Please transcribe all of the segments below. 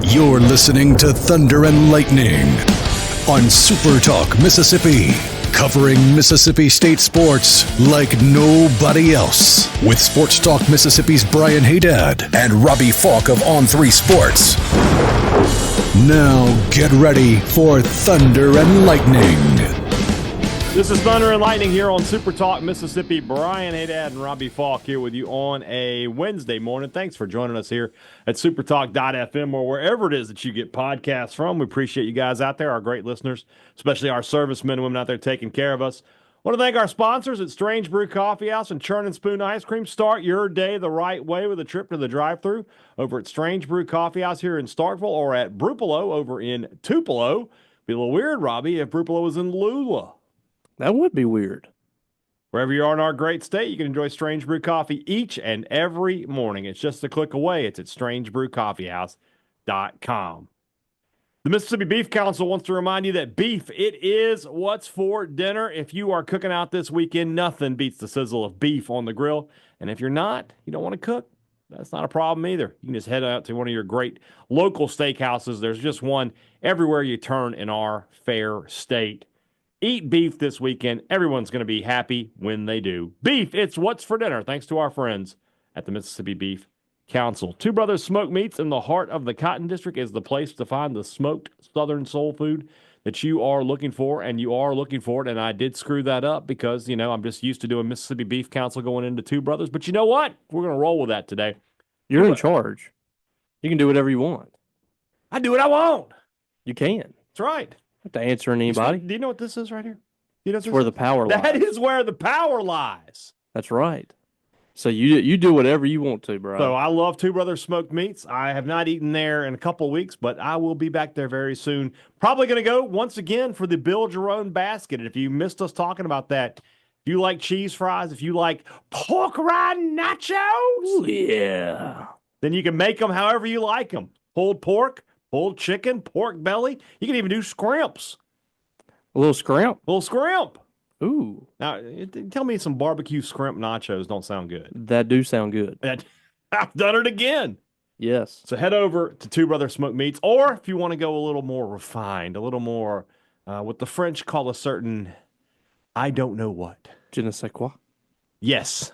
You're listening to Thunder and Lightning on SuperTalk Mississippi, covering Mississippi State sports like nobody else. With Sports Talk Mississippi's Brian Hadad and Robbie Faulk of On3 Sports. Now get ready for Thunder and Lightning. This is Thunder and Lightning here on SuperTalk Mississippi. Brian Hadad and Robbie Faulk here with you on a Wednesday morning. Thanks for joining us here at supertalk.fm or wherever it is that you get podcasts from. We appreciate you guys out there, our great listeners, especially our servicemen and women out there taking care of us. I want to thank our sponsors at Strange Brew Coffee House and Churn and Spoon Ice Cream. Start your day the right way with a trip to the drive-thru over at Strange Brew Coffee House here in Starkville or at Brupolo over in Tupelo. Be a little weird, Robbie, if Brupolo was in Lula. That would be weird. Wherever you are in our great state, you can enjoy Strange Brew Coffee each and every morning. It's just a click away. It's at strangebrewcoffeehouse.com. The Mississippi Beef Council wants to remind you that beef, it is what's for dinner. If you are cooking out this weekend, nothing beats the sizzle of beef on the grill. And if you're not, you don't want to cook, that's not a problem either. You can just head out to one of your great local steakhouses. There's just one everywhere you turn in our fair state. Eat beef this weekend. Everyone's going to be happy when they do. Beef, it's what's for dinner, thanks to our friends at the Mississippi Beef Council. Two Brothers Smoked Meats in the heart of the Cotton District is the place to find the smoked Southern soul food that you are looking for, and you are looking for it. And I did screw that up because, I'm just used to doing Mississippi Beef Council going into Two Brothers. But you know what? We're going to roll with that today. You're in charge. You can do whatever you want. I do what I want. You can. That's right. Have to answer anybody. Do you know what this is right here? You know That's where the power lies. That is where the power lies. That's right. So you do whatever you want to, bro. So I love Two Brothers Smoked Meats. I have not eaten there in a couple of weeks, but I will be back there very soon. Probably going to go once again for the Build Your Own Basket. And if you missed us talking about that, if you like cheese fries, if you like pork rind nachos, yeah, then you can make them however you like them. Pulled pork, pulled chicken, pork belly. You can even do scrimps. A little scrimp? A little scrimp. Ooh. Now, tell me some barbecue scrimp nachos don't sound good. That do sound good. I've done it again. Yes. So head over to Two Brothers Smoked Meats, or if you want to go a little more refined, a little more what the French call a certain, I don't know what. Je ne sais quoi. Yes.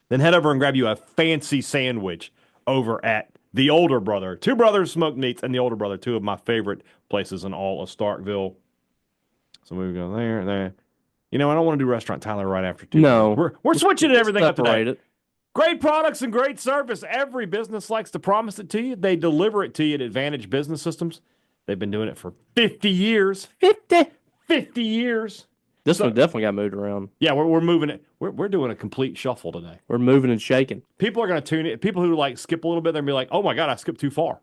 Then head over and grab you a fancy sandwich over at the Older Brother. Two Brothers Smoked Meats and the Older Brother, two of my favorite places in all of Starkville. So we go there. I don't want to do Restaurant Tyler right after two. No. We're switching everything up today. It. Great products and great service. Every business likes to promise it to you. They deliver it to you at Advantage Business Systems. They've been doing it for 50 years. 50 years. This one definitely got moved around. Yeah, we're moving it. We're doing a complete shuffle today. We're moving and shaking. People are going to tune in. People who skip a little bit, they're going to be like, oh my God, I skipped too far.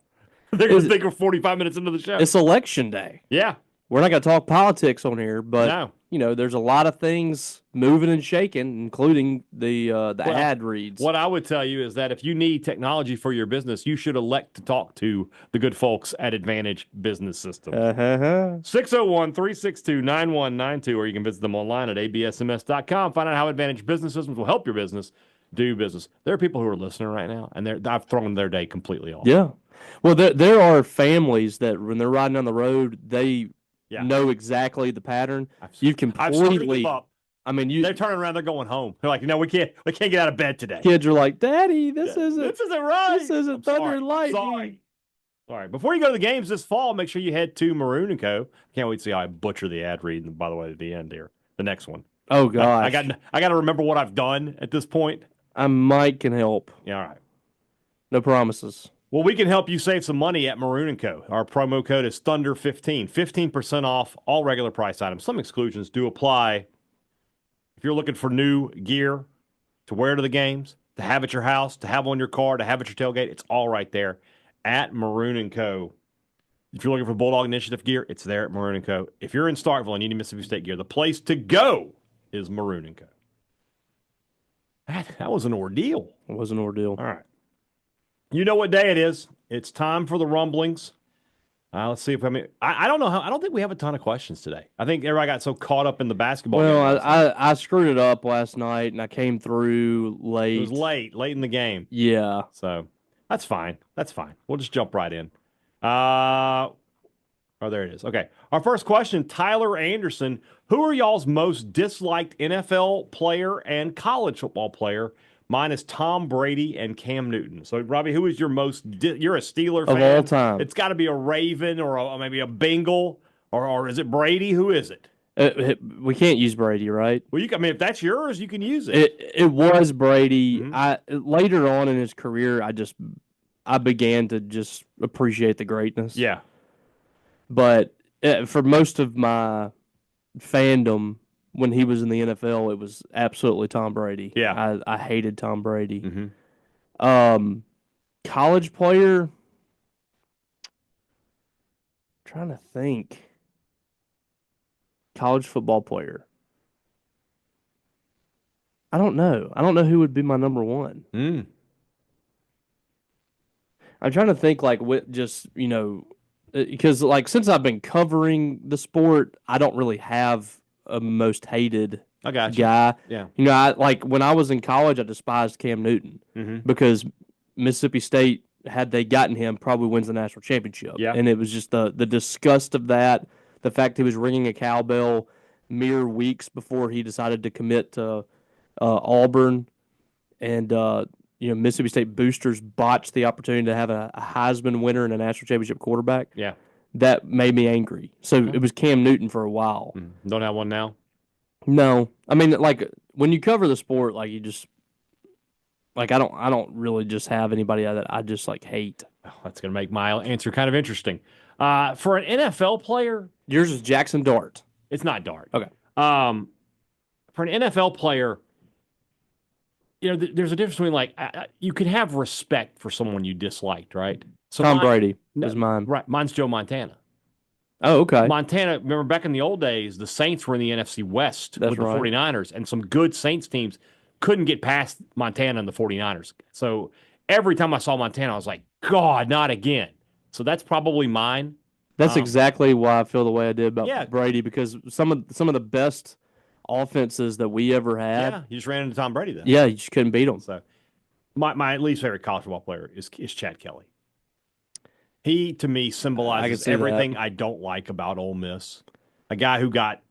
They're going to think we're 45 minutes into the show. It's election day. Yeah. We're not going to talk politics on here, but no. There's a lot of things moving and shaking, including the ad reads. What I would tell you is that if you need technology for your business, you should elect to talk to the good folks at Advantage Business Systems. 601-362-9192, or you can visit them online at absms.com. Find out how Advantage Business Systems will help your business do business. There are people who are listening right now, and I've thrown their day completely off. Yeah. Well, there are families that when they're riding down the road, they know exactly the pattern. You completely. They're turning around. They're going home. They're like, we can't get out of bed today. Kids are like, Daddy, this isn't right. This isn't Thunder and Lightning. Sorry. Before you go to the games this fall, make sure you head to Maroon & Co. Can't wait to see how I butcher the ad read. By the way, at the end here, the next one. Oh gosh, I got to remember what I've done at this point. Mike can help. Yeah, all right. No promises. Well, we can help you save some money at Maroon & Co. Our promo code is Thunder15, 15% off all regular price items. Some exclusions do apply. If you're looking for new gear to wear to the games, to have at your house, to have on your car, to have at your tailgate, it's all right there at Maroon & Co. If you're looking for Bulldog Initiative gear, it's there at Maroon & Co. If you're in Starkville and you need Mississippi State gear, the place to go is Maroon & Co. That was an ordeal. It was an ordeal. All right. You know what day it is. It's time for the Rumblings. Let's see if I don't know how. I don't think we have a ton of questions today. I think everybody got so caught up in the basketball. Well, I screwed it up last night, and I came through late. It was late in the game. Yeah. So that's fine. We'll just jump right in. Oh, there it is. Okay. Our first question, Tyler Anderson. Who are y'all's most disliked NFL player and college football player? Mine is Tom Brady and Cam Newton. So, Robbie, who is your most you're a Steeler fan? Of all time. It's got to be a Raven or maybe a Bengal, or is it Brady? Who is it? We can't use Brady, right? Well, if that's yours, you can use it. It was Brady. Later on in his career, I began to just appreciate the greatness. Yeah. But for most of my fandom, when he was in the NFL, it was absolutely Tom Brady. Yeah. I hated Tom Brady. Mm-hmm. College player, trying to think. College football player. I don't know. I don't know who would be my number one. I'm trying to think because since I've been covering the sport, I don't really have a most hated guy. Yeah. When I was in college, I despised Cam Newton because Mississippi State, had they gotten him, probably wins the national championship. Yeah. And it was just the disgust of that, the fact he was ringing a cowbell mere weeks before he decided to commit to Auburn, and Mississippi State boosters botched the opportunity to have a Heisman winner and a national championship quarterback. Yeah. That made me angry. So it was Cam Newton for a while. Don't have one now? No. I mean, when you cover the sport, you just I don't really just have anybody that I just hate. Oh, that's going to make my answer kind of interesting. For an NFL player, yours is Jackson Dart. It's not Dart. Okay. For an NFL player, there's a difference between you can have respect for someone you disliked, right? So Tom Brady is mine. Right. Mine's Joe Montana. Oh, okay. Montana, remember back in the old days, the Saints were in the NFC West with the 49ers, and some good Saints teams couldn't get past Montana and the 49ers. So every time I saw Montana, I was like, God, not again. So that's probably mine. That's exactly why I feel the way I did about Brady, because some of the best offenses that we ever had. Yeah, you just ran into Tom Brady then. Yeah, you just couldn't beat him. So my least favorite college football player is Chad Kelly. He, to me, symbolizes everything I don't like about Ole Miss. A guy who got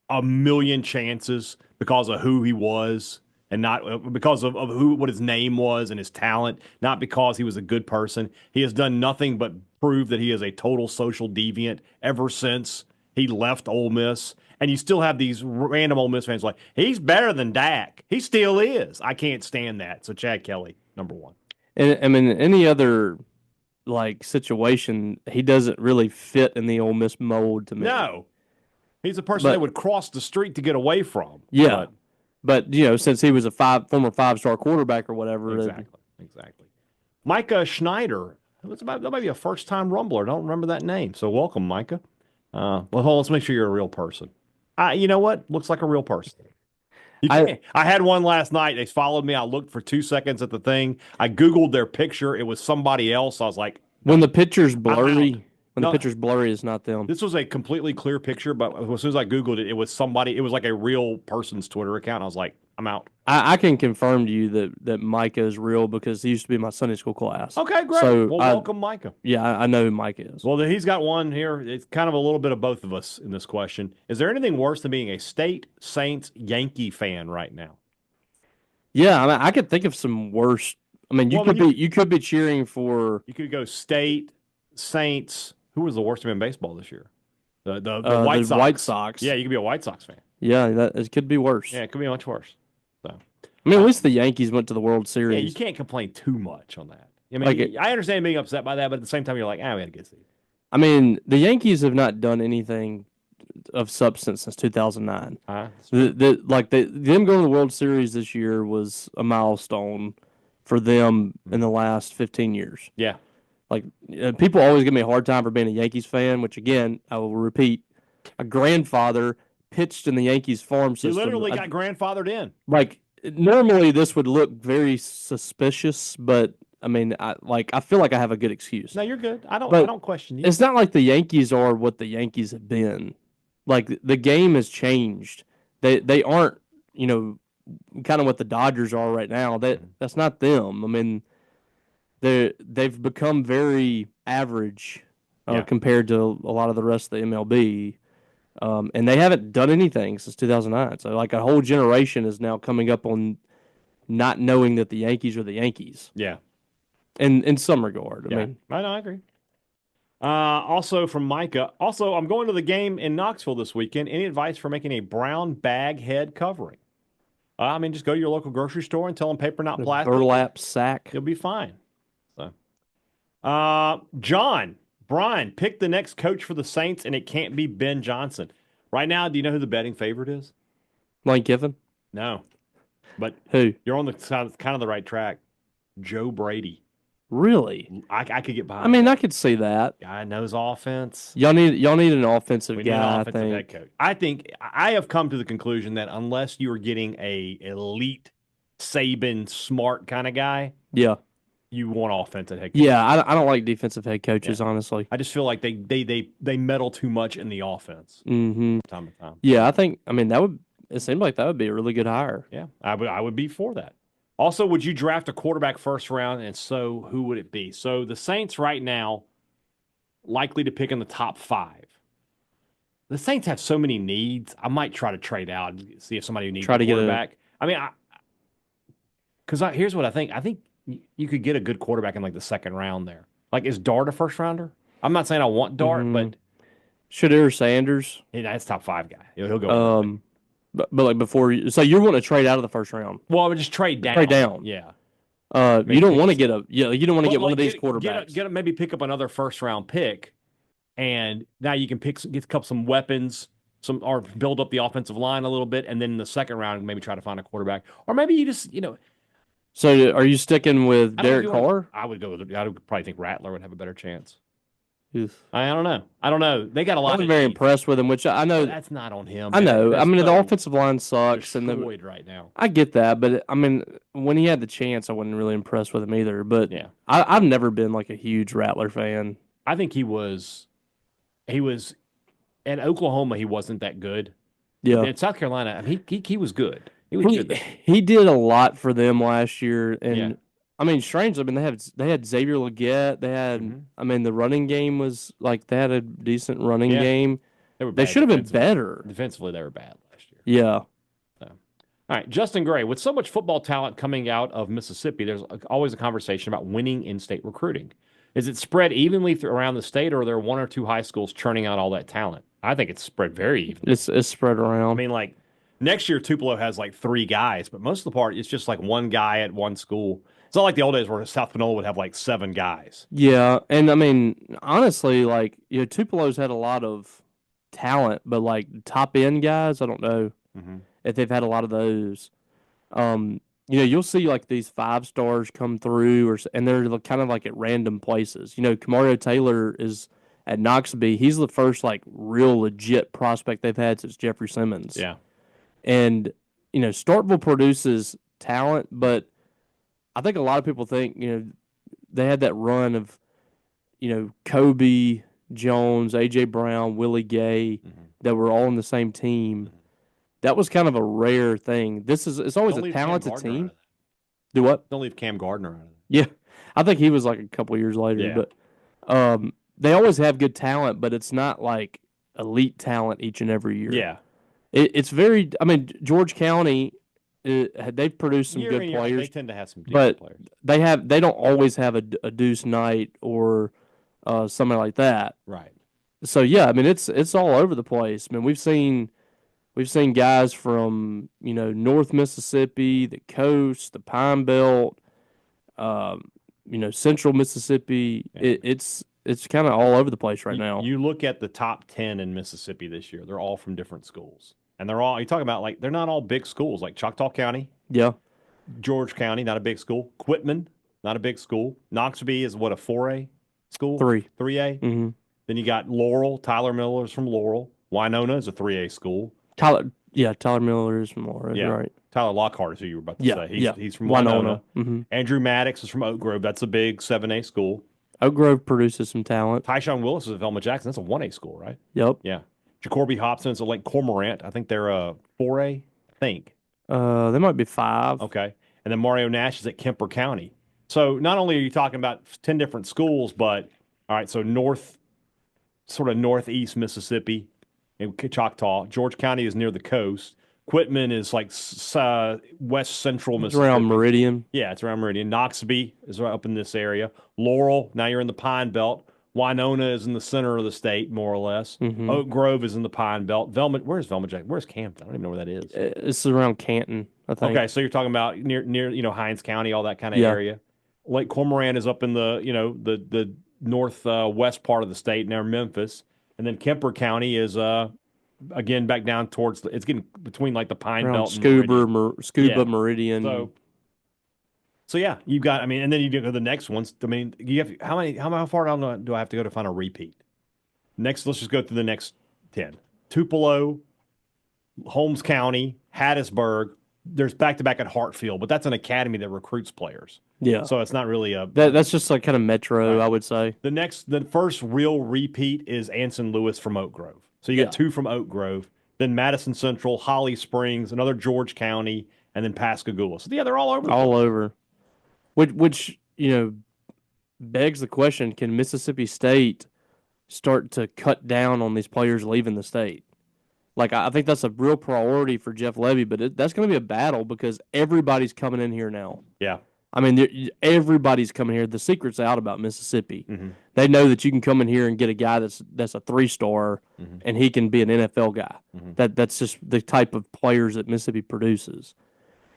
a million chances because of who he was and not because of what his name was and his talent, not because he was a good person. He has done nothing but prove that he is a total social deviant ever since he left Ole Miss. And you still have these random Ole Miss fans he's better than Dak. He still is. I can't stand that. So Chad Kelly, number one. And I mean, any other situation, he doesn't really fit in the Ole Miss mold to me. No. He's a person that would cross the street to get away from. Yeah. But since he was a former 5-star quarterback or whatever. Exactly. Micah Schneider. That might be a first-time Rumbler. I don't remember that name. So welcome, Micah. Let's make sure you're a real person. You know what? Looks like a real person. I had one last night. They followed me. I looked for 2 seconds at the thing. I Googled their picture. It was somebody else. I was like, when the picture's blurry, the picture's blurry, it's not them. This was a completely clear picture, but as soon as I Googled it, it was somebody. It was like a real person's Twitter account. I was like, I'm out. I can confirm to you that Micah is real because he used to be in my Sunday school class. Okay, great. So welcome, Micah. Yeah, I know who Micah is. Well, he's got one here. It's kind of a little bit of both of us in this question. Is there anything worse than being a State Saints Yankee fan right now? Yeah, I could think of some worse. I mean, you could be cheering for. You could go State, Saints. Who was the worst team in baseball this year? The White Sox. White Sox. Yeah, you could be a White Sox fan. Yeah, it could be worse. Yeah, it could be much worse. So, I mean, at least the Yankees went to the World Series. Yeah, you can't complain too much on that. I mean, I understand being upset by that, but at the same time, you're like, we had a good season. I mean, the Yankees have not done anything of substance since 2009. Them going to the World Series this year was a milestone for them in the last 15 years. Yeah. People always give me a hard time for being a Yankees fan, which, again, I will repeat, a grandfather pitched in the Yankees farm system. You literally got grandfathered in. Normally this would look very suspicious, but I mean, I feel like I have a good excuse. No, you're good. I don't question you. It's not like the Yankees are what the Yankees have been. The game has changed. They aren't, kind of what the Dodgers are right now. That's not them. I mean, they've become very average compared to a lot of the rest of the MLB. And they haven't done anything since 2009. So, like, a whole generation is now coming up on not knowing that the Yankees are the Yankees. Yeah. In some regard. Yeah. I agree. Also from Micah. Also, I'm going to the game in Knoxville this weekend. Any advice for making a brown bag head covering? Just go to your local grocery store and tell them paper, not plastic. Burlap sack. You'll be fine. So, John, Brian, pick the next coach for the Saints, and it can't be Ben Johnson. Right now, do you know who the betting favorite is? Lane Kiffin? No. But who? You're on the kind of the right track. Joe Brady. Really? I could get behind. I could see that. Guy knows offense. Y'all need an offensive we guy. Need an offensive head coach. I think I have come to the conclusion that unless you are getting a elite Saban smart kind of guy, you want offensive head coach. Yeah, I don't like defensive head coaches, honestly. I just feel like they meddle too much in the offense. Mm-hmm. Time to time. Yeah, it seemed like that would be a really good hire. Yeah, I would be for that. Also, would you draft a quarterback first round, and so who would it be? So the Saints right now, likely to pick in the top 5. The Saints have so many needs. I might try to trade out and see if somebody needs a quarterback. Here's what I think. I think you could get a good quarterback in like the second round there. Like, is Dart a first rounder? I'm not saying I want Dart, but Shadir Sanders. Yeah, that's top 5 guy. He'll go. But like before, so you're wanting to trade out of the first round? Well, I would just trade down. Trade down. Yeah. You don't want to get one of these quarterbacks. Maybe pick up another first round pick, and now you can get some weapons, or build up the offensive line a little bit, and then in the second round maybe try to find a quarterback, or maybe you just So are you sticking with Derek Carr? I would go with. I would probably think Rattler would have a better chance. Oof. I don't know. They got a lot. I'm very impressed with him, which I know that's not on him. I know. The offensive line sucks, and right now. I get that, but when he had the chance, I wasn't really impressed with him either. But yeah, I've never been like a huge Rattler fan. I think he was at Oklahoma. He wasn't that good. Yeah, in South Carolina, he was good. He did a lot for them last year, and strangely, they had Xavier Legette. They had, the running game was like they had a decent running game. They should have been better defensively. They were bad last year. Yeah. So. All right, Justin Gray. With so much football talent coming out of Mississippi, there's always a conversation about winning in-state recruiting. Is it spread evenly around the state, or are there one or two high schools churning out all that talent? I think it's spread very evenly. It's spread around. Next year, Tupelo has like 3 guys, but most of the part, it's just like one guy at one school. It's not like the old days where South Panola would have like 7 guys. Yeah, and honestly, Tupelo's had a lot of talent, but like top end guys, I don't know if they've had a lot of those. You'll see like these 5 stars come through, and they're kind of like at random places. Kamario Taylor is at Knoxville. He's the first like real legit prospect they've had since Jeffrey Simmons. Yeah. And, Starkville produces talent, but I think a lot of people think, they had that run of, Kobe, Jones, A.J. Brown, Willie Gay, that were all on the same team. That was kind of a rare thing. It's always a talented team. Do what? Don't leave Cam Gardner out of it. Yeah. I think he was like a couple years later. But they always have good talent, but it's not like elite talent each and every year. Yeah. It's very. George County, they've produced some good players. They tend to have some decent players. They don't always have a Deuce Knight or something like that. Right. So yeah, it's all over the place. We've seen guys from North Mississippi, the coast, the Pine Belt, Central Mississippi. Yeah. It's kind of all over the place right now. You look at the top 10 in Mississippi this year; they're all from different schools. And they're all, you talk about they're not all big schools, like Choctaw County. Yeah. George County, not a big school. Quitman, not a big school. Knoxville is what, a 4A school? 3A. Mm-hmm. Then you got Laurel. Tyler Miller's from Laurel. Winona is a 3A school. Tyler Miller is from Laurel. Yeah. Right. Tyler Lockhart is who you were about to say. He's from Winona. Mm-hmm. Andrew Maddox is from Oak Grove. That's a big 7A school. Oak Grove produces some talent. Tyshawn Willis is at Velma Jackson. That's a 1A school, right? Yep. Yeah. Jacoby Hobson's at Lake Cormorant. I think they're a 4A, I think. They might be 5. Okay. And then Mario Nash is at Kemper County. So not only are you talking about 10 different schools, but, all right, so North sort of northeast Mississippi in Choctaw. George County is near the coast. Quitman is like west central It's Mississippi. around Meridian. Yeah, it's around Meridian. Knoxville is right up in this area. Laurel, now you're in the Pine Belt. Winona is in the center of the state, more or less. Mm-hmm. Oak Grove is in the Pine Belt. Velma, where's Velma Jack? Where's Campton? I don't even know where that is. It's around Canton, I think. Okay, so you're talking about near Hinds County, all that kind of area. Lake Cormorant is up in the the northwest part of the state near Memphis, and then Kemper County is again back down towards it's getting between like the Pine Around Belt and Scuba Meridian. So yeah, you've got. I mean, and then you go to the next ones. I mean, you have how far down do I have to go to find a repeat? Next, let's just go through the next 10. Tupelo, Holmes County, Hattiesburg. There's back-to-back at Hartfield, but that's an academy that recruits players. Yeah. So it's not really a... That's just like kind of metro, right. I would say. The first real repeat is Anson Lewis from Oak Grove. So you get 2 from Oak Grove, then Madison Central, Holly Springs, another George County, and then Pascagoula. So yeah, they're all over. All over. Which begs the question, can Mississippi State start to cut down on these players leaving the state? Like, I think that's a real priority for Jeff Levy, but that's going to be a battle because everybody's coming in here now. Yeah. I mean, everybody's coming here. The secret's out about Mississippi. Mm-hmm. They know that you can come in here and get a guy that's a 3-star, and he can be an NFL guy. Mm-hmm. That's just the type of players that Mississippi produces.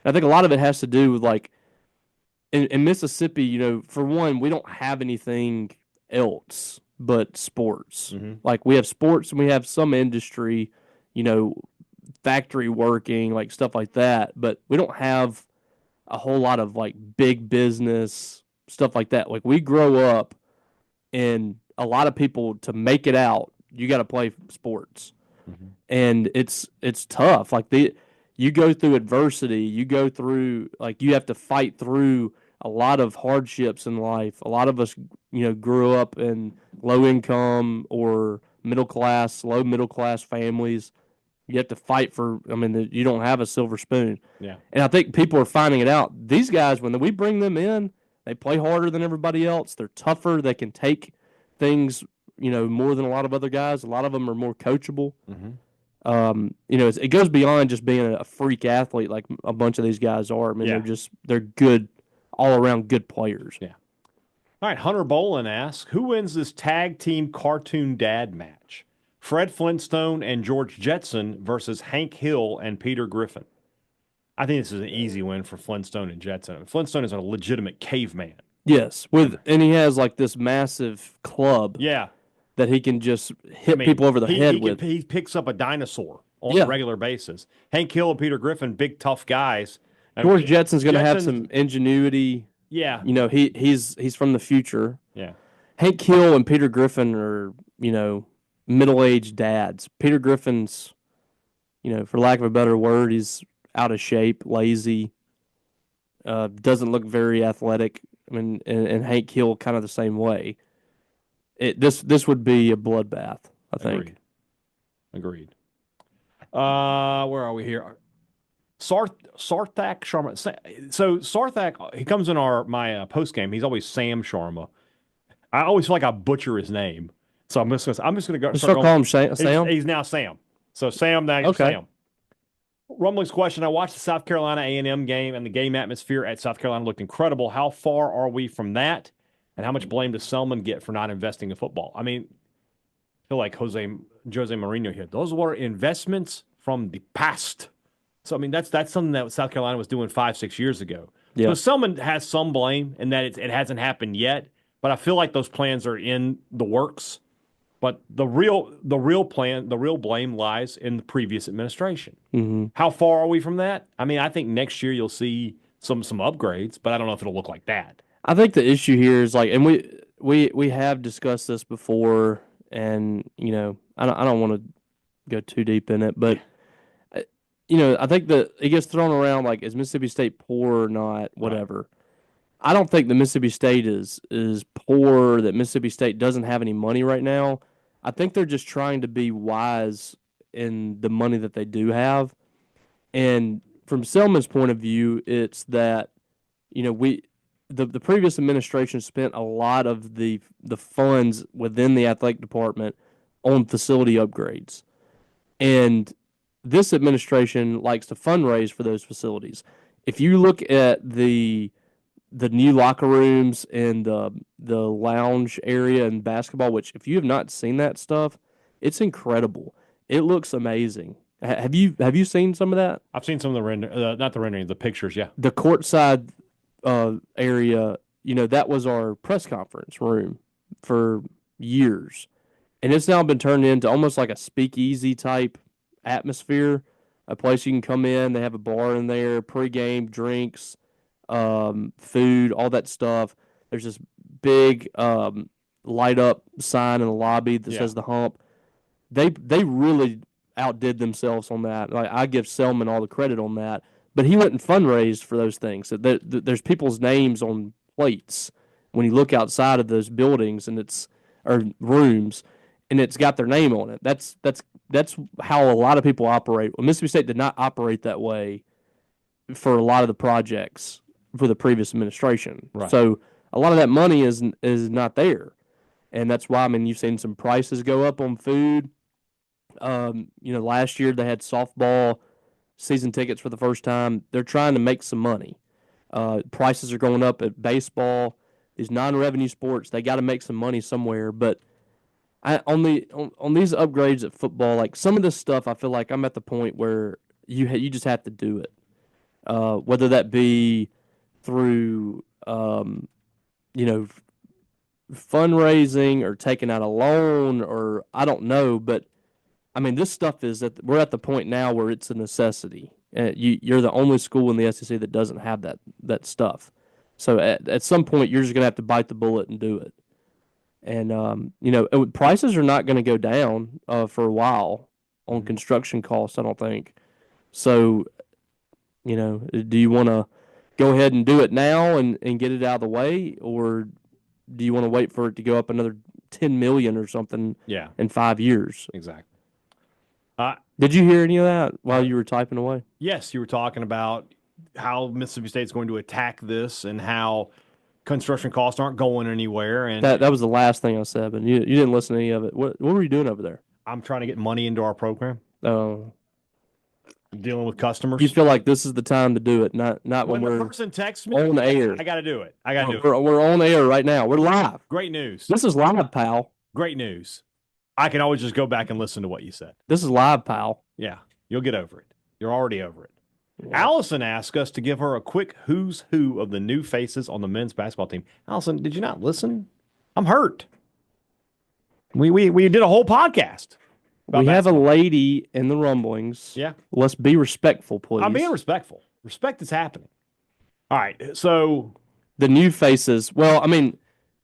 I think a lot of it has to do with, like, in Mississippi, for one, we don't have anything else but sports. Mm-hmm. Like, we have sports and we have some industry, factory working, like stuff like that. But we don't have a whole lot of like big business stuff like that. Like we grow up and a lot of people to make it out, you got to play sports. Mm-hmm. And it's tough. Like you go through adversity, you have to fight through a lot of hardships in life. A lot of us, grew up in low income or low middle class families. You have to fight you don't have a silver spoon. Yeah. And I think people are finding it out. These guys, when we bring them in, they play harder than everybody else. They're tougher. They can take things, more than a lot of other guys. A lot of them are more coachable. Mm-hmm. It goes beyond just being a freak athlete like a bunch of these guys are. I mean, they're good, all around good players. Yeah. All right. Hunter Bolin asks, who wins this tag team cartoon dad match? Fred Flintstone and George Jetson versus Hank Hill and Peter Griffin. I think this is an easy win for Flintstone and Jetson. Flintstone is a legitimate caveman. Yes, and he has like this massive club. Yeah, that he can just hit people over the head with. He picks up a dinosaur on a regular basis. Hank Hill and Peter Griffin, big tough guys. George Jetson's going to have some ingenuity. Yeah, he's from the future. Yeah, Hank Hill and Peter Griffin are middle-aged dads. Peter Griffin's, for lack of a better word, he's out of shape, lazy, doesn't look very athletic. I mean, and Hank Hill kind of the same way. This would be a bloodbath, I think. Agreed. Where are we here? Sarthak Sharma. So Sarthak, he comes in my post game. He's always Sam Sharma. I always feel like I butcher his name. So I'm just gonna go. Start calling him Sam. He's now Sam. So Sam, now Sam. Rumblings question: I watched the South Carolina A&M game, and the game atmosphere at South Carolina looked incredible. How far are we from that? And how much blame does Selman get for not investing in football? I mean, I feel like Jose Mourinho here. Those were investments from the past. So I mean, that's something that South Carolina was doing 5-6 years ago. Yeah. So Selman has some blame in that it hasn't happened yet. But I feel like those plans are in the works. But the real blame lies in the previous administration. Mm-hmm. How far are we from that? I mean, I think next year you'll see some upgrades, but I don't know if it'll look like that. I think the issue here is like, and we have discussed this before, and I don't want to go too deep in it, but I think that it gets thrown around like, is Mississippi State poor or not? Whatever. Right. I don't think that Mississippi State is poor, that Mississippi State doesn't have any money right now. I think they're just trying to be wise in the money that they do have. And from Selman's point of view, it's that, the previous administration spent a lot of the funds within the athletic department on facility upgrades. And this administration likes to fundraise for those facilities. If you look at the new locker rooms and the lounge area in basketball, which if you have not seen that stuff, it's incredible. It looks amazing. Have you seen some of that? I've seen some of not the rendering, the pictures. Yeah, The courtside area, that was our press conference room for years, and it's now been turned into almost like a speakeasy type atmosphere. A place you can come in. They have a bar in there, pregame drinks, food, all that stuff. There's this big light up sign in the lobby that says the Hump. They really outdid themselves on that. Like, I give Selman all the credit on that, but he went and fundraised for those things. There's people's names on plates when you look outside of those buildings or rooms, and it's got their name on it. That's how a lot of people operate. Well, Mississippi State did not operate that way for a lot of the projects for the previous administration. Right. So a lot of that money is not there, and that's why you've seen some prices go up on food. Last year they had softball season tickets for the first time. They're trying to make some money. Prices are going up at baseball. These non-revenue sports, they got to make some money somewhere. But on these upgrades at football, like some of this stuff, I feel like I'm at the point where you just have to do it. Whether that be through fundraising or taking out a loan, or I don't know, but this stuff we're at the point now where it's a necessity. You're the only school in the SEC that doesn't have that stuff. So at some point, you're just going to have to bite the bullet and do it. And, prices are not going to go down for a while on construction costs, I don't think. So, do you want to go ahead and do it now and get it out of the way, or do you want to wait for it to go up another $10 million or something in 5 years? Exactly. Did you hear any of that while you were typing away? Yes, you were talking about how Mississippi State's going to attack this and how construction costs aren't going anywhere. And that was the last thing I said, but you didn't listen to any of it. What were you doing over there? I'm trying to get money into our program. Oh. Dealing with customers. You feel like this is the time to do it, not when the we're person texts me on air. I got to do it. I got to do it. We're on air right now. We're live. Great news. This is live, pal. Great news. I can always just go back and listen to what you said. This is live, pal. Yeah, you'll get over it. You're already over it. Yeah. Allison asked us to give her a quick who's who of the new faces on the men's basketball team. Allison, did you not listen? I'm hurt. We did a whole podcast. We have a lady in the Rumblings. Yeah. Let's be respectful, please. I'm being respectful. Respect is happening. All right, so the new faces. Well,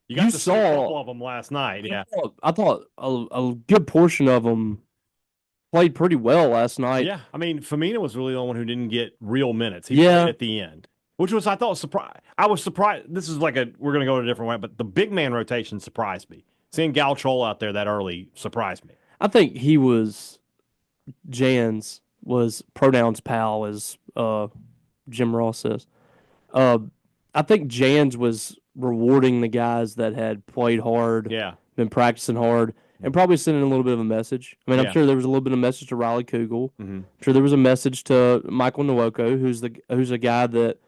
you saw a couple of them last night. Yeah, I thought a good portion of them played pretty well last night. Yeah, Famina was really the only one who didn't get real minutes. He played at the end, which was, I thought, surprised. I was surprised. This is we're going to go a different way, but the big man rotation surprised me. Seeing Gal Troll out there that early surprised me. I think Jan's was pronouns pal, as Jim Ross says. I think Jan's was rewarding the guys that had played hard, been practicing hard, and probably sending a little bit of a message. I'm sure there was a little bit of a message to Riley Kugel. Mm-hmm. I'm sure there was a message to Michael Nwoko, who's a guy that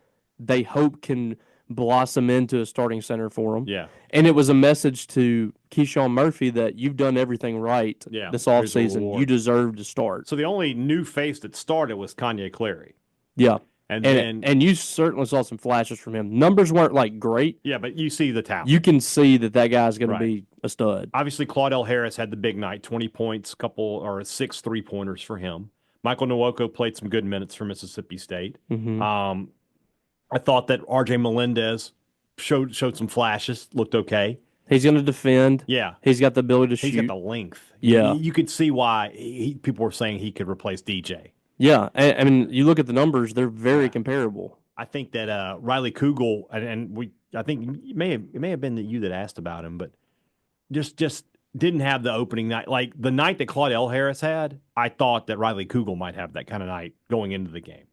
they hope can blossom into a starting center for them. Yeah. And it was a message to Keyshawn Murphy that you've done everything right this offseason. You deserve to start. So the only new face that started was Kanye Clary. Yeah. And you certainly saw some flashes from him. Numbers weren't great. Yeah, but you see the talent. You can see that guy's going to be a stud. Obviously, Claudell Harris had the big night, 20 points, 6 3-pointers for him. Michael Nwoko played some good minutes for Mississippi State. Mm-hmm. I thought that R.J. Melendez showed some flashes, looked okay. He's going to defend. Yeah. He's got the ability to shoot. He's got the length. Yeah. You could see why people were saying he could replace DJ. Yeah. You look at the numbers, they're very comparable. I think that Riley Kugel, I think it may have been you that asked about him, but just didn't have the opening night. Like the night that Claudell Harris had, I thought that Riley Kugel might have that kind of night going into the game.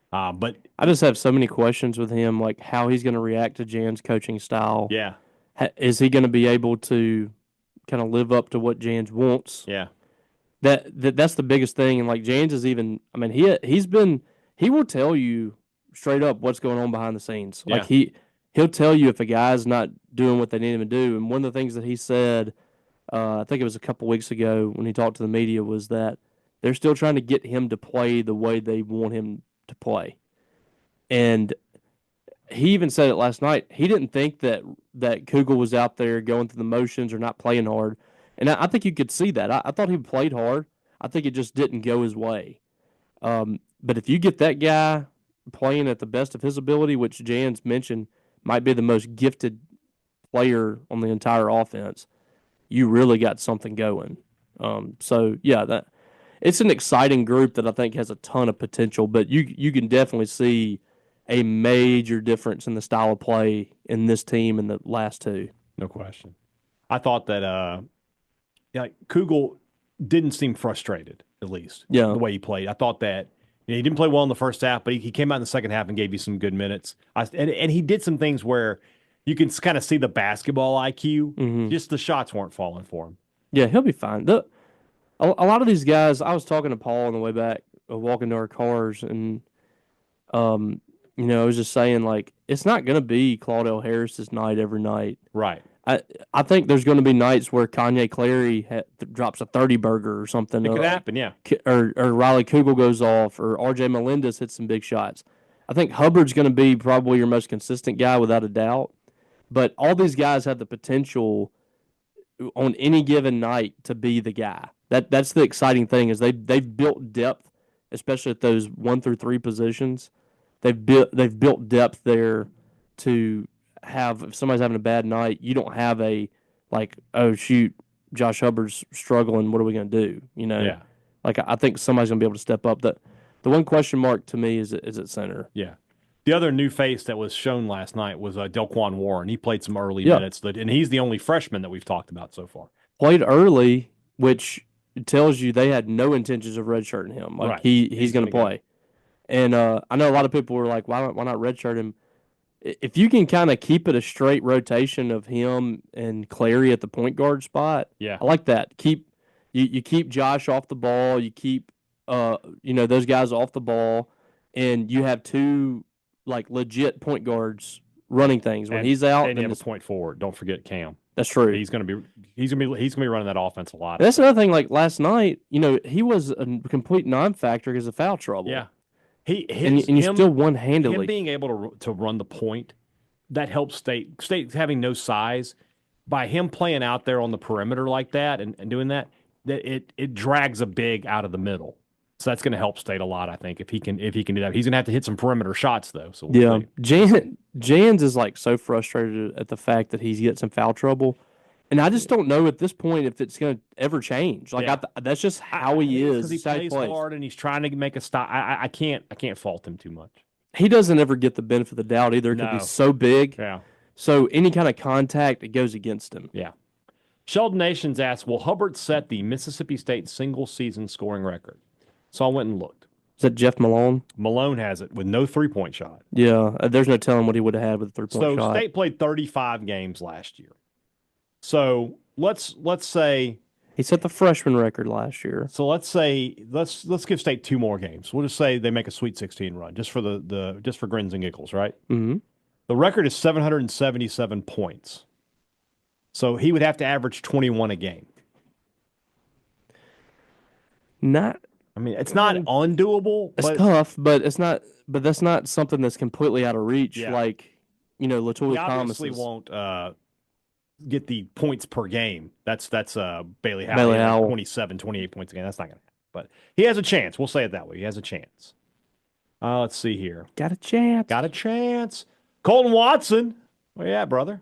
But I just have so many questions with him, like how he's going to react to Jan's coaching style. Yeah. Is he going to be able to kind of live up to what Jans wants. Yeah. That's the biggest thing. And like Jans is even, I mean, he will tell you straight up what's going on behind the scenes. Yeah. Like he'll tell you if a guy's not doing what they need him to do. And one of the things that he said, I think it was a couple weeks ago when he talked to the media, was that they're still trying to get him to play the way they want him to play. And he even said it last night. He didn't think that Kugel was out there going through the motions or not playing hard. And I think you could see that. I thought he played hard. I think it just didn't go his way. But if you get that guy playing at the best of his ability, which Jan's mentioned might be the most gifted player on the entire offense, you really got something going. So yeah, it's an exciting group that I think has a ton of potential. But you can definitely see a major difference in the style of play in this team and the last two. No question. I thought that Kugel didn't seem frustrated, at least, the way he played. I thought that he didn't play well in the first half, but he came out in the second half and gave you some good minutes. And he did some things where you can kind of see the basketball IQ. Mm-hmm. Just the shots weren't falling for him. Yeah, he'll be fine. A lot of these guys, I was talking to Paul on the way back, walking to our cars, and I was just saying, like, it's not going to be Claudel Harris's night every night. Right. I think there's going to be nights where Kanye Clary drops a 30-burger or something. It could happen, yeah. Or Riley Kugel goes off, or R.J. Melendez hits some big shots. I think Hubbard's going to be probably your most consistent guy without a doubt. But all these guys have the potential on any given night to be the guy. That's the exciting thing, is they've built depth, especially at those 1 through 3 positions. They've built depth there to have, if somebody's having a bad night, you don't have a like, oh shoot, Josh Hubbard's struggling, what are we going to do? Yeah. Like, I think somebody's going to be able to step up. The one question mark to me is at center. Yeah. The other new face that was shown last night was Delquan Warren. He played some early minutes, and he's the only freshman that we've talked about so far. Played early, which tells you they had no intentions of redshirting him. Like, right. he's going to play. And I know a lot of people were like, why not redshirt him? If you can kind of keep it a straight rotation of him and Clary at the point guard spot, yeah, I like that. You keep Josh off the ball. You keep those guys off the ball, and you have two like legit point guards running things when he's out. And you have a point forward. Don't forget Cam. That's true. He's gonna be running that offense a lot. That's another thing. Like last night, he was a complete non-factor because of foul trouble. Yeah. And you still one-handedly. Him being able to run the point, that helps State having no size. By him playing out there on the perimeter like that and doing that, it drags a big out of the middle. So that's going to help State a lot, I think, if he can do that. He's going to have to hit some perimeter shots though. So we'll see. Jans is like so frustrated at the fact that he's getting some foul trouble. And I just don't know at this point if it's going to ever change. Like that's just how he is. Because he plays hard and he's trying to make a stop. I can't fault him too much. He doesn't ever get the benefit of the doubt either because he's so big. Yeah. So any kind of contact, it goes against him. Yeah. Sheldon Nations asked, will Hubbard set the Mississippi State single-season scoring record? So I went and looked. Is that Jeff Malone? Malone has it with no three-point shot. Yeah. There's no telling what he would have had with a three-point shot. So State played 35 games last year. So let's say he set the freshman record last year. So let's give State 2 more games. We'll just say they make a Sweet 16 run just for just for grins and giggles, right? Mm-hmm. The record is 777 points. So he would have to average 21 a game. It's not undoable. It's tough, but it's not. But that's not something that's completely out of reach. Yeah. Like Latoya Thomas obviously won't get the points per game. That's Bailey Howell. 27, 28 points a game. That's not going to happen. But he has a chance. We'll say it that way. He has a chance. Let's see here. Got a chance. Colton Watson. Where you at, brother?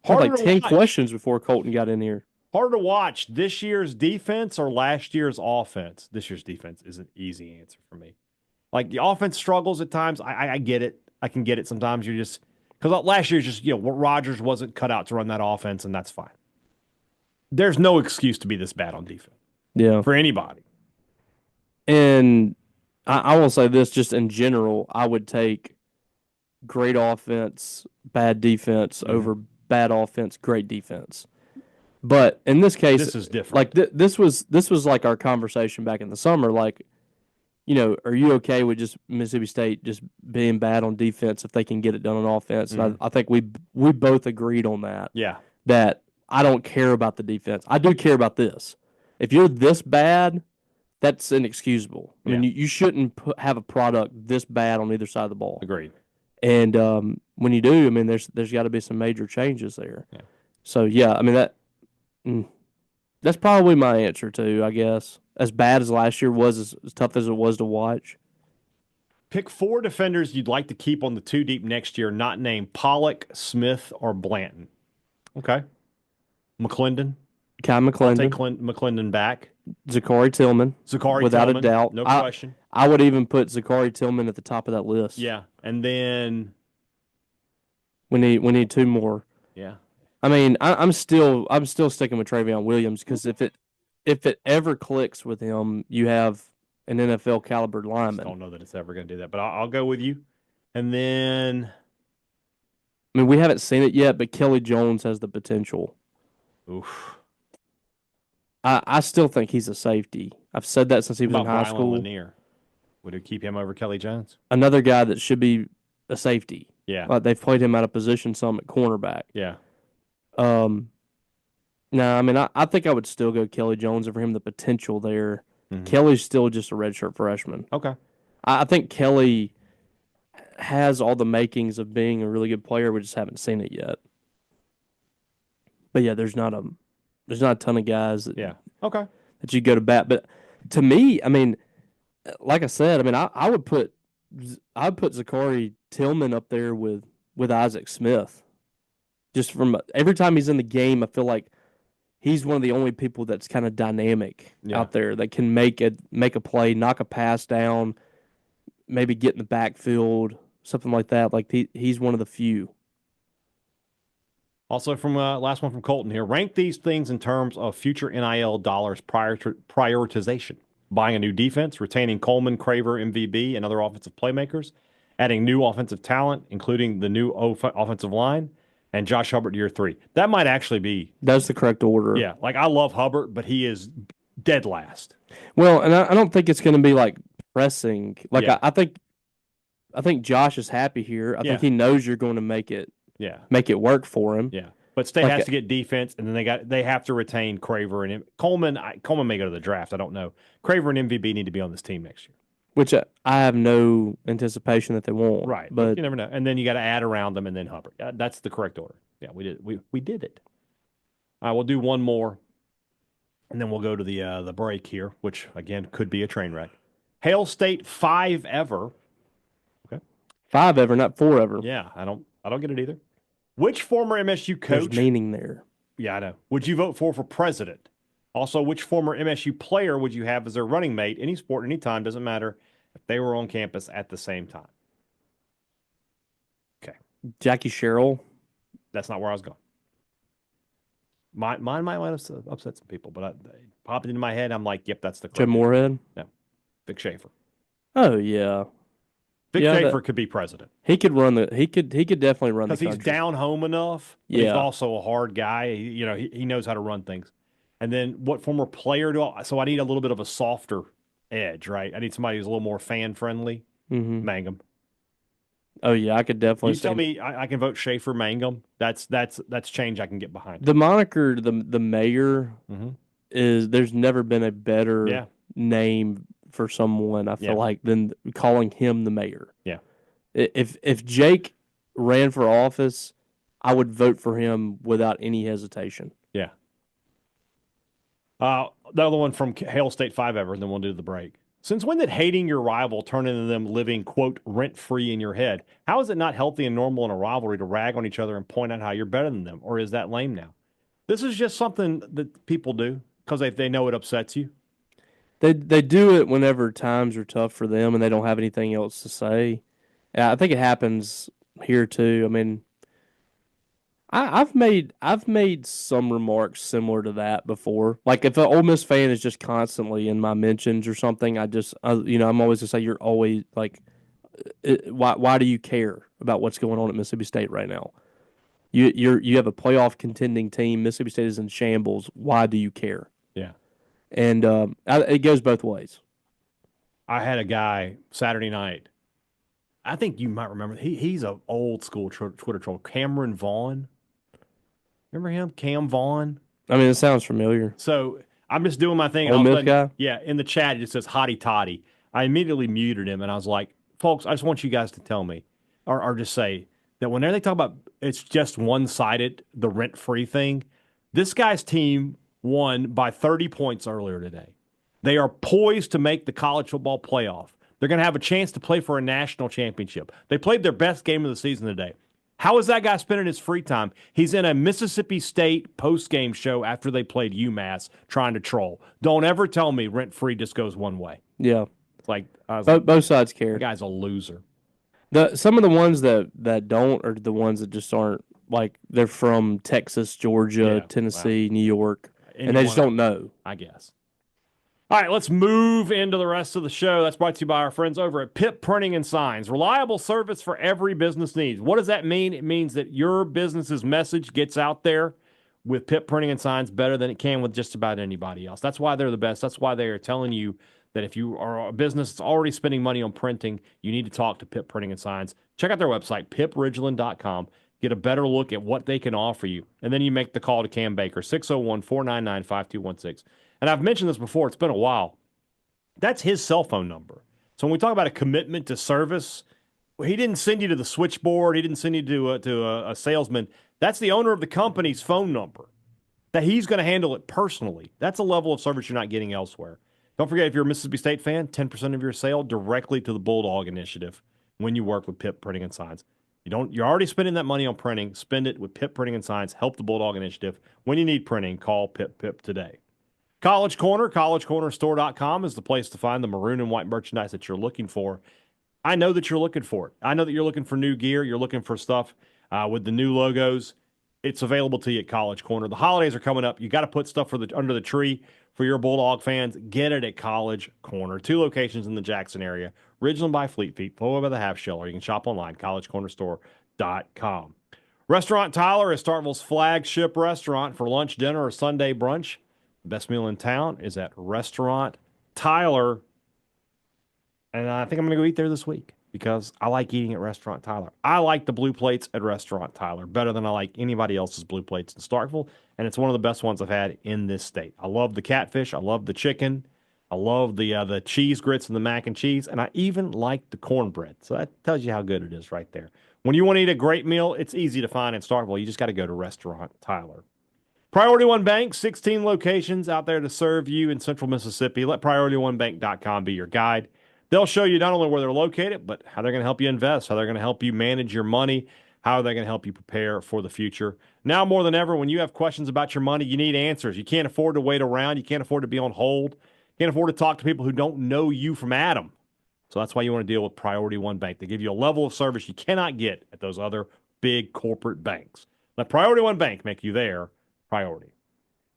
Had like 10 questions before Colton got in here. Harder to watch, this year's defense or last year's offense? This year's defense is an easy answer for me. Like, the offense struggles at times. I get it. I can get it. Sometimes you're just – because last year, just Rodgers wasn't cut out to run that offense, and that's fine. There's no excuse to be this bad on defense. Yeah. For anybody. And I will say this, just in general, I would take great offense, bad defense over bad offense, great defense. But in this case, This is different. like this was like our conversation back in the summer. Like, are you okay with just Mississippi State just being bad on defense if they can get it done on offense? And I think we both agreed on that. Yeah. That I don't care about the defense. I do care about this. If you're this bad, that's inexcusable. I mean, you shouldn't have a product this bad on either side of the ball. Agreed. And when you do, I mean, there's got to be some major changes there. Yeah. So yeah, I mean that's probably my answer too. I guess as bad as last year was, as tough as it was to watch. Pick 4 defenders you'd like to keep on the 2 deep next year, not named Pollock, Smith, or Blanton. Okay. McClendon. Kai McClendon. I'll take McClendon back. Zachary Tillman. Without a doubt. No question. I would even put Zachary Tillman at the top of that list. Yeah. And then we need 2 more. Yeah. I mean, I'm still sticking with Travion Williams because if it ever clicks with him, you have an NFL caliber lineman. I don't know that it's ever going to do that, but I'll go with you. And then, I mean, we haven't seen it yet, but Kelly Jones has the potential. Oof. I still think he's a safety. I've said that since he was in high Brian school. Lanier. Would it keep him over Kelly Jones? Another guy that should be a safety. Yeah. They've played him out of position some at cornerback. Yeah. No, I mean, I think I would still go Kelly Jones over him. The potential there. Mm-hmm. Kelly's still just a redshirt freshman. Okay. I think Kelly has all the makings of being a really good player. We just haven't seen it yet. But yeah, there's not a ton of guys that you go to bat. But to me, I mean, like I said, I mean, I would put Zachary Tillman up there with Isaac Smith. Just from every time he's in the game, I feel like he's one of the only people that's kind of dynamic out there that can make a play, knock a pass down, maybe get in the backfield, something like that. Like he's one of the few. Also, from last one from Colton here, rank these things in terms of future NIL dollars prioritization. Buying a new defense, retaining Coleman, Craver, MVB, and other offensive playmakers, adding new offensive talent, including the new offensive line, and Josh Hubbard year 3. That might actually be... That's the correct order. Yeah, like I love Hubbard, but he is dead last. Well, and I don't think it's going to be like pressing. Like I think Josh is happy here. I think he knows you're going to make it work for him. Yeah. But State has to get defense, and then they have to retain Craver and Coleman. Coleman may go to the draft. I don't know. Craver and MVB need to be on this team next year. Which I have no anticipation that they won't. Right, but you never know. And then you got to add around them, and then Hubbard. That's the correct order. Yeah, we did. We did it. All right, we'll do one more, and then we'll go to the break here, which again could be a train wreck. Hail State 5 ever. Okay, 5 ever, not 4 ever. Yeah, I don't get it either. Which former MSU coach? There's meaning there. Yeah, I know. Would you vote for president? Also, which former MSU player would you have as their running mate? Any sport, anytime, doesn't matter if they were on campus at the same time. Okay. Jackie Sherrill. That's not where I was going. Mine might have upset some people, but it popped into my head. I'm like, yep, that's the correct. Jim Moorhead? No. Vic Schaefer. Oh, yeah. Vic Schaefer could be president. He could definitely run the country. Because he's down home enough. But he's also a hard guy. He knows how to run things. And then what former player so I need a little bit of a softer edge, right? I need somebody who's a little more fan-friendly. Mm-hmm. Mangum. Oh, yeah, I could definitely. You tell me I can vote Schaefer Mangum. That's change I can get behind. The moniker, the mayor, is there's never been a better name for someone, I feel like, than calling him the mayor. Yeah. If Jake ran for office, I would vote for him without any hesitation. Yeah. The other one from Hail State 5 ever, and then we'll do the break. Since when did hating your rival turn into them living, quote, rent-free in your head? How is it not healthy and normal in a rivalry to rag on each other and point out how you're better than them? Or is that lame now? This is just something that people do because they know it upsets you. They do it whenever times are tough for them and they don't have anything else to say. I think it happens here too. I mean, I've made some remarks similar to that before. Like if an Ole Miss fan is just constantly in my mentions or something, I'm always gonna say you're always like, why do you care about what's going on at Mississippi State right now? You have a playoff contending team. Mississippi State is in shambles. Why do you care? Yeah. And it goes both ways. I had a guy Saturday night. I think you might remember. He's an old school Twitter troll. Cameron Vaughn. Remember him? Cam Vaughn? I mean, it sounds familiar. So I'm just doing my thing. Ole All of a Miss sudden, guy? yeah, in the chat, it just says hotty toddy. I immediately muted him and I was like, folks, I just want you guys to tell me or just say that whenever they talk about it's just one sided, the rent free thing, this guy's team won by 30 points earlier today. They are poised to make the college football playoff. They're going to have a chance to play for a national championship. They played their best game of the season today. How is that guy spending his free time? He's in a Mississippi State post-game show after they played UMass trying to troll. Don't ever tell me rent-free just goes one way. Yeah. It's like, Both sides care. the guy's a loser. Some of the ones that don't are the ones that just aren't, like, they're from Texas, Georgia, Yeah, Tennessee, New York, and they Anyone just don't know. I guess. All right, let's move into the rest of the show. That's brought to you by our friends over at Pip Printing and Signs. Reliable service for every business needs. What does that mean? It means that your business's message gets out there with Pip Printing and Signs better than it can with just about anybody else. That's why they're the best. That's why they are telling you that if you are a business that's already spending money on printing, you need to talk to Pip Printing and Signs. Check out their website, pipridgeland.com. Get a better look at what they can offer you. And then you make the call to Cam Baker, 601-499-5216. And I've mentioned this before. It's been a while. That's his cell phone number. So when we talk about a commitment to service, he didn't send you to the switchboard. He didn't send you to a salesman. That's the owner of the company's phone number. That he's going to handle it personally. That's a level of service you're not getting elsewhere. Don't forget, if you're a Mississippi State fan, 10% of your sale directly to the Bulldog Initiative when you work with Pip Printing and Signs. You're already spending that money on printing. Spend it with Pip Printing and Signs. Help the Bulldog Initiative. When you need printing, call Pip today. College Corner, collegecornerstore.com is the place to find the maroon and white merchandise that you're looking for. I know that you're looking for it. I know that you're looking for new gear. You're looking for stuff with the new logos. It's available to you at College Corner. The holidays are coming up. You got to put stuff under the tree for your Bulldog fans. Get it at College Corner. 2 locations in the Jackson area. Ridgeland by Fleet Feet, Florida by the Half Shell, or you can shop online, collegecornerstore.com. Restaurant Tyler is Starkville's flagship restaurant for lunch, dinner, or Sunday brunch. The best meal in town is at Restaurant Tyler. And I think I'm going to go eat there this week because I like eating at Restaurant Tyler. I like the blue plates at Restaurant Tyler better than I like anybody else's blue plates in Starkville. And it's one of the best ones I've had in this state. I love the catfish. I love the chicken. I love the cheese grits and the mac and cheese. And I even like the cornbread. So that tells you how good it is right there. When you want to eat a great meal, it's easy to find in Starkville. You just got to go to Restaurant Tyler. Priority One Bank, 16 locations out there to serve you in Central Mississippi. Let PriorityOneBank.com be your guide. They'll show you not only where they're located, but how they're going to help you invest, how they're going to help you manage your money, how they're going to help you prepare for the future. Now more than ever, when you have questions about your money, you need answers. You can't afford to wait around. You can't afford to be on hold. You can't afford to talk to people who don't know you from Adam. So that's why you want to deal with Priority One Bank. They give you a level of service you cannot get at those other big corporate banks. Let Priority One Bank make you their priority.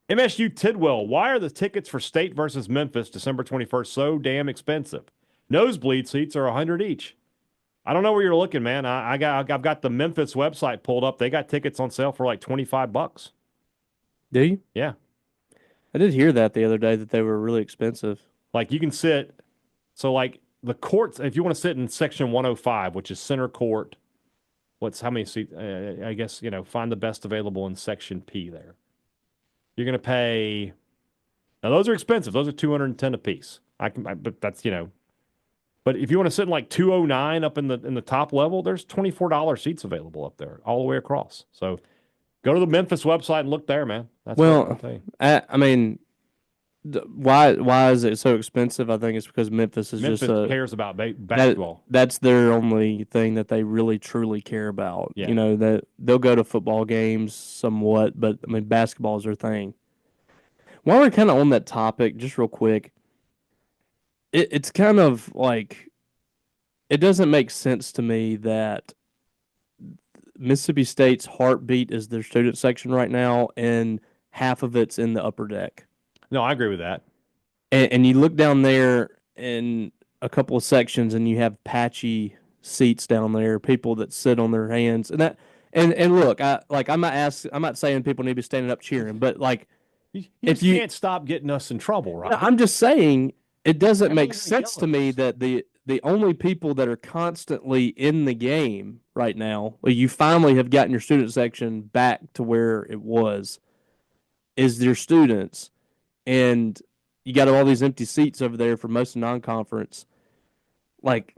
MSU Tidwell, why are the tickets for State versus Memphis December 21st so damn expensive? Nosebleed seats are $100 each. I don't know where you're looking, man. I've got the Memphis website pulled up. They got tickets on sale for like $25. Do you? Yeah. I did hear that the other day that they were really expensive. Like you can sit, so like the courts, if you want to sit in section 105, which is center court, how many seats? I guess, find the best available in section P there. You're going to pay, now those are expensive. Those are $210 a piece. But that's, but if you want to sit in like 209 up in the top level, there's $24 seats available up there all the way across. So go to the Memphis website and look there, man. That's what I'm tell you. I mean, why is it so expensive? I think it's because Memphis cares about basketball. That's their only thing that they really truly care about. Yeah. That they'll go to football games somewhat, but I mean basketball is their thing. While we're kind of on that topic, just real quick, it's kind of like it doesn't make sense to me that Mississippi State's heartbeat is their student section right now, and half of it's in the upper deck. No, I agree with that. And you look down there in a couple of sections, and you have patchy seats down there, people that sit on their hands, and And look, I'm not saying people need to be standing up cheering, but like You if just you can't stop getting us in trouble, right? I'm just saying it doesn't make Everybody's sense to me that the only people that are constantly in the game right now, well, you finally have gotten your student section back to where it was, is your students, and you got all these empty seats over there for most of non-conference. Like,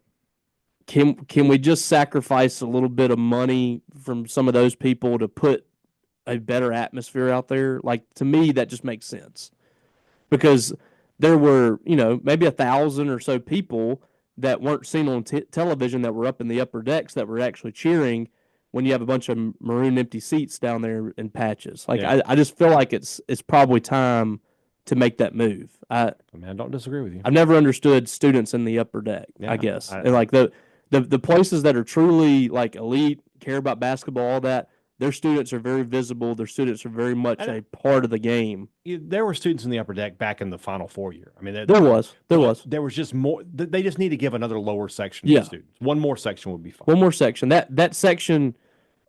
can we just sacrifice a little bit of money from some of those people to put a better atmosphere out there? Like, to me, that just makes sense because there were, maybe 1,000 or so people that weren't seen on television that were up in the upper decks that were actually cheering when you have a bunch of maroon empty seats down there in patches. Like, Yeah. I just feel like it's probably time to make that move. I mean, I don't disagree with you. I've never understood students in the upper deck, Yeah, I guess. And like the places that are truly like elite, care about basketball, all that, their students are very visible. Their students are very much a part of the game. There were students in the upper deck back in the Final Four year. I mean, there was. There was just more. They just need to give another lower section Yeah. to students. One more section would be fine. One more section. That section,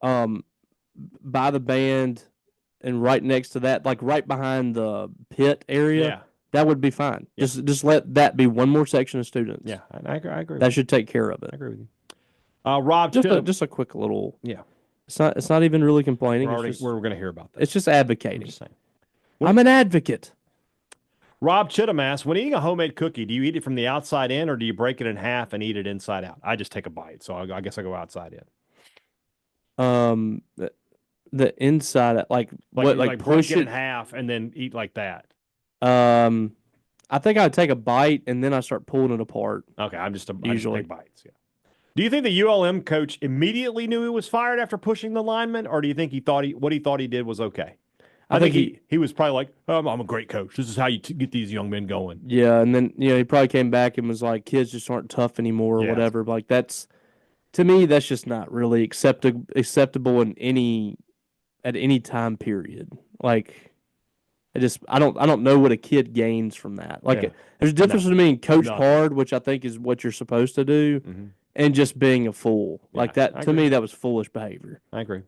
by the band, and right next to that, like right behind the pit area. Yeah. That would be fine. Yeah. Just let that be one more section of students. Yeah, I agree. That should take care of it. I agree with you. Rob, just a quick little. Yeah. It's not even really complaining. We're going to hear about this. It's just advocating. I'm just saying. I'm an advocate. Rob Chittum asks, when eating a homemade cookie, do you eat it from the outside in or do you break it in half and eat it inside out? I just take a bite, so I guess I go outside in. The inside, like break push it it in half and then eat like that. I think I'd take a bite and then I start pulling it apart. Okay, I just take bites. Yeah. Do you think the ULM coach immediately knew he was fired after pushing the lineman, or do you think what he thought he did was okay? I think he was probably like, I'm a great coach. This is how you get these young men going. Yeah, and then he probably came back and was like, kids just aren't tough anymore or whatever. Like to me, that's just not really acceptable at any time period. Like. I don't know what a kid gains from that. Like, there's a difference between coach hard, which I think is what you're supposed to do, and just being a fool. Yeah, like that, to me, that was foolish behavior. I agree.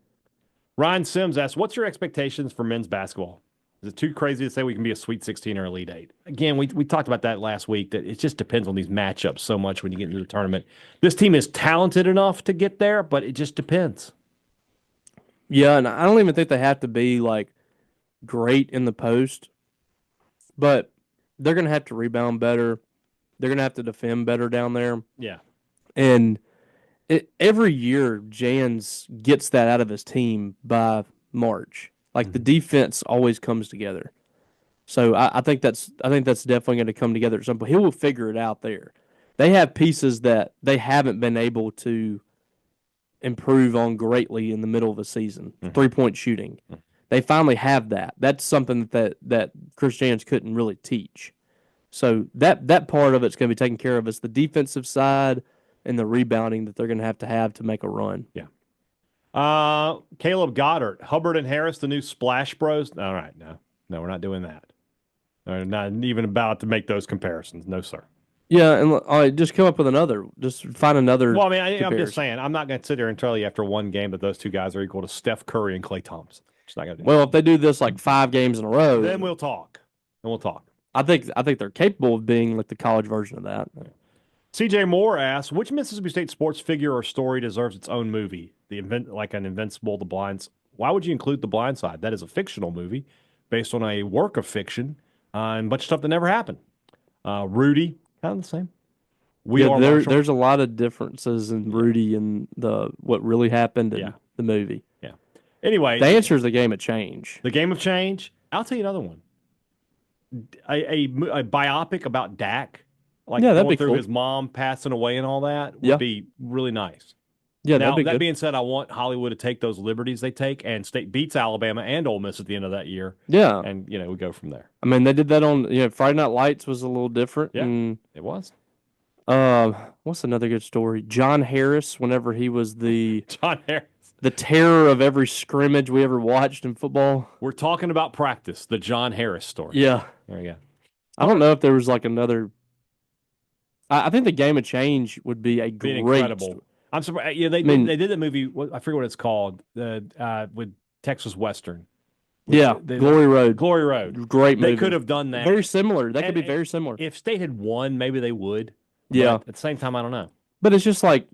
Ryan Sims asks, what's your expectations for men's basketball? Is it too crazy to say we can be a Sweet 16 or Elite 8? Again, we talked about that last week, that it just depends on these matchups so much when you get into the tournament. This team is talented enough to get there, but it just depends. Yeah, and I don't even think they have to be, like, great in the post, but they're going to have to rebound better. They're going to have to defend better down there. Yeah. And every year, Jans gets that out of his team by March. Like, the defense always comes together. So I think that's definitely going to come together at some point. He will figure it out there. They have pieces that they haven't been able to improve on greatly in the middle of a season. 3-point shooting. They finally have that. That's something that Chris Jans couldn't really teach. So that part of it's going to be taken care of. It's the defensive side and the rebounding that they're going to have to make a run. Yeah. Caleb Goddard, Hubbard and Harris, the new Splash Bros. All right, no, we're not doing that. We're not even about to make those comparisons. No, sir. Yeah, and just come up with another. Just find another. Well, I mean, I'm just saying, I'm not going to sit there and tell you after one game that those two guys are equal to Steph Curry and Klay Thompson. Just not gonna do well, if they do this like 5 games in a row, then we'll talk. I think they're capable of being like the college version of that. CJ Moore asks, which Mississippi State sports figure or story deserves its own movie? Like an Invincible, The Blinds. Why would you include The Blind Side? That is a fictional movie based on a work of fiction and a bunch of stuff that never happened. Rudy, kind of the same. There's a lot of differences in Rudy and what really happened in the movie. Yeah. Anyway, the answer is the Game of Change. The Game of Change. I'll tell you another one. A biopic about Dak, like that'd be through cool. his mom passing away and all that, would be really nice. Yeah, now, that'd be that good. being said, I want Hollywood to take those liberties they take, and State beats Alabama and Ole Miss at the end of that year. Yeah, and we go from there. I mean, they did that on Friday Night Lights was a little different. Yeah, it was. What's another good story? John Harris, whenever he was the terror of every scrimmage we ever watched in football. We're talking about practice, the John Harris story. Yeah. There you go. I don't know if there was like another. I think the Game of Change would be a great. Incredible. I'm surprised. Yeah, they did the movie. I forget what it's called. With Texas Western. Glory Road. Glory Road. Great movie. They could have done that. Very similar. That could be very similar. If State had won, maybe they would. Yeah. But at the same time, I don't know. But it's just like,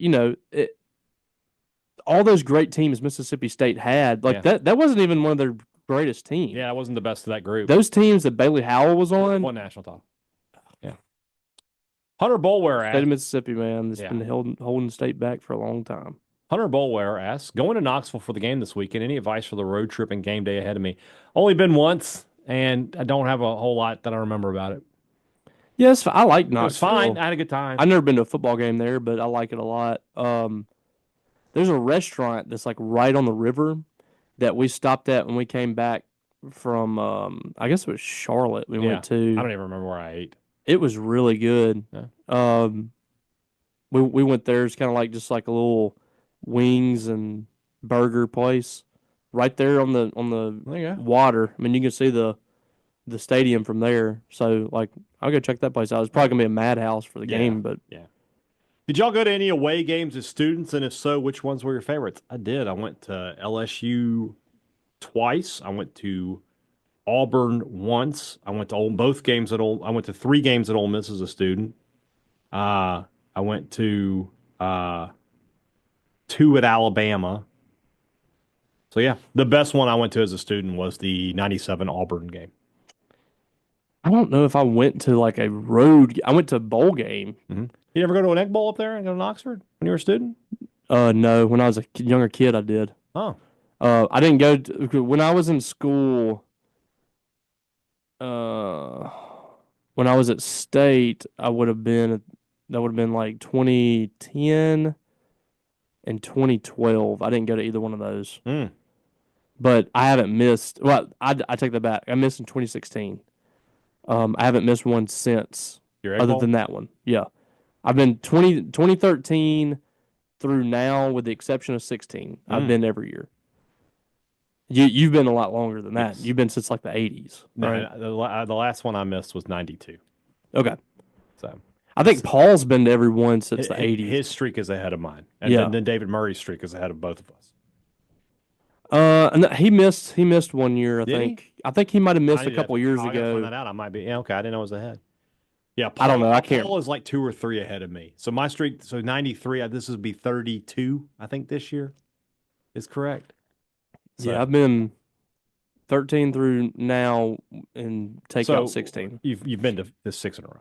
all those great teams Mississippi State had, that wasn't even one of their greatest teams. Yeah, it wasn't the best of that group. Those teams that Bailey Howell was on. One national title. Yeah. Hunter Bolware asks. State of Mississippi, man. It's been holding the state back for a long time. Hunter Bolware asks, going to Knoxville for the game this weekend, any advice for the road trip and game day ahead of me? Only been once, and I don't have a whole lot that I remember about it. Yes, I like Knoxville. It was fine. I had a good time. I've never been to a football game there, but I like it a lot. There's a restaurant that's like right on the river that we stopped at when we came back from, I guess it was Charlotte we went to. I don't even remember where I ate. It was really good. Yeah. We went there. It's kind of like just like a little wings and burger place right there on the water. I mean, you can see the stadium from there. So like, I'll go check that place out. It's probably gonna be a madhouse for the game, but yeah. Did y'all go to any away games as students? And if so, which ones were your favorites? I did. I went to LSU twice. I went to Auburn once. I went to both games at I went to 3 games at Ole Miss as a student. I went to 2 at Alabama. So yeah, the best one I went to as a student was the 97 Auburn game. I don't know if I went to like a road. I went to a bowl game. Mm-hmm. You ever go to an Egg Bowl up there and go to Oxford when you were a student? No. When I was a younger kid, I did. Oh. I didn't go when I was in school. When I was at State, that would have been like 2010 and 2012. I didn't go to either one of those. But I haven't missed. Well, I take that back. I missed in 2016. I haven't missed one since. Other than that one. Yeah. I've been 2013 through now, with the exception of 16. I've been every year. You've been a lot longer than that. Yes. You've been since like the 80s. Right? No, the last one I missed was 92. Okay. So I think Paul's been to every one since the 80s. His streak is ahead of mine. And then David Murray's streak is ahead of both of us. And he missed 1 year, I think. I think he might have missed a couple years ago. I find that out. I might be. Yeah, okay. I didn't know it was ahead. Yeah, Paul, I don't know. I can't. Paul is like 2 or 3 ahead of me. So my streak, 93. This would be 32. I think this year is correct. So, yeah, I've been 13 through now and take out 16. You've been to this 6 in a row.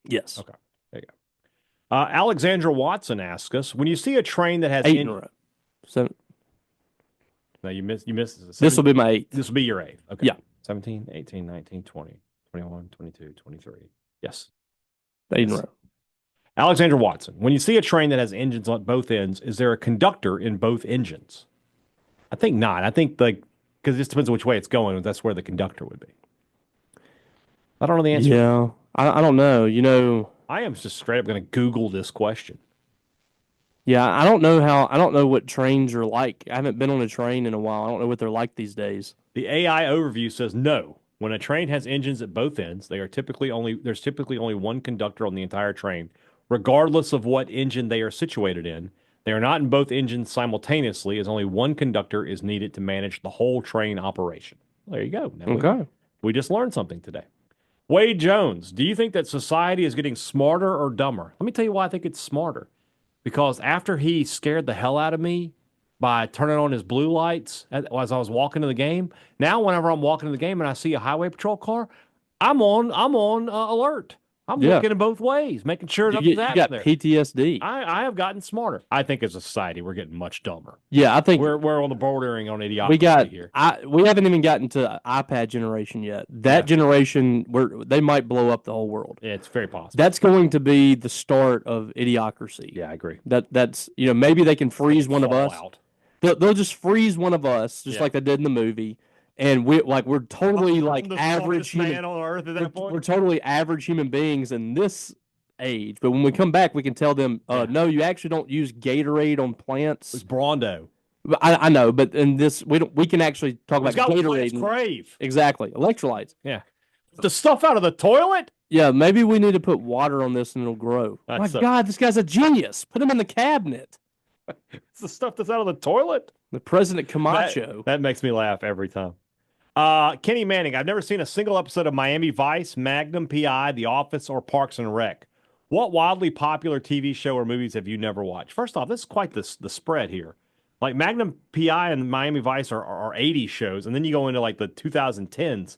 Yes. Okay. There you go. Alexandra Watson asks us, when you see a train that has 8 in a row. 7. No, you missed. This will be my 8th. This will be your 8th. Okay. Yeah. 17, 18, 19, 20, 21, 22, 23. Yes. 8 in a row. Alexandra Watson, when you see a train that has engines on both ends, is there a conductor in both engines? I think not. I think because it just depends on which way it's going. That's where the conductor would be. I don't know the answer. Yeah. I don't know. I am just straight up going to Google this question. Yeah, I don't know what trains are like. I haven't been on a train in a while. I don't know what they're like these days. The AI overview says no. When a train has engines at both ends, there's typically only one conductor on the entire train, regardless of what engine they are situated in. They are not in both engines simultaneously, as only one conductor is needed to manage the whole train operation. There you go. Okay. We just learned something today. Wade Jones, do you think that society is getting smarter or dumber? Let me tell you why I think it's smarter. Because after he scared the hell out of me by turning on his blue lights as I was walking to the game, now whenever I'm walking to the game and I see a highway patrol car, I'm on alert. I'm looking in both ways, making sure that you got PTSD. I have gotten smarter. I think as a society we're getting much dumber. Yeah, I think we're on the bordering on idiocracy here. We haven't even gotten to iPad generation yet. That generation, they might blow up the whole world. Yeah, it's very possible. That's going to be the start of idiocracy. Yeah, I agree. That's maybe they can freeze one of us. They'll just freeze one of us, just like they did in the movie. And we're totally average human on Earth at that point. We're totally average human beings in this age. But when we come back, we can tell them, no, you actually don't use Gatorade on plants. It's Brawndo. I know, but in this, we can actually talk about Gatorade. And crave. Exactly, electrolytes. Yeah, the stuff out of the toilet. Yeah, maybe we need to put water on this and it'll grow. My God, this guy's a genius. Put him in the cabinet. It's the stuff that's out of the toilet. The President Camacho. That makes me laugh every time. Kenny Manning, I've never seen a single episode of Miami Vice, Magnum PI, The Office, or Parks and Rec. What wildly popular TV show or movies have you never watched? First off, this is quite the spread here. Like Magnum PI and Miami Vice are 80s shows, and then you go into like the 2010s.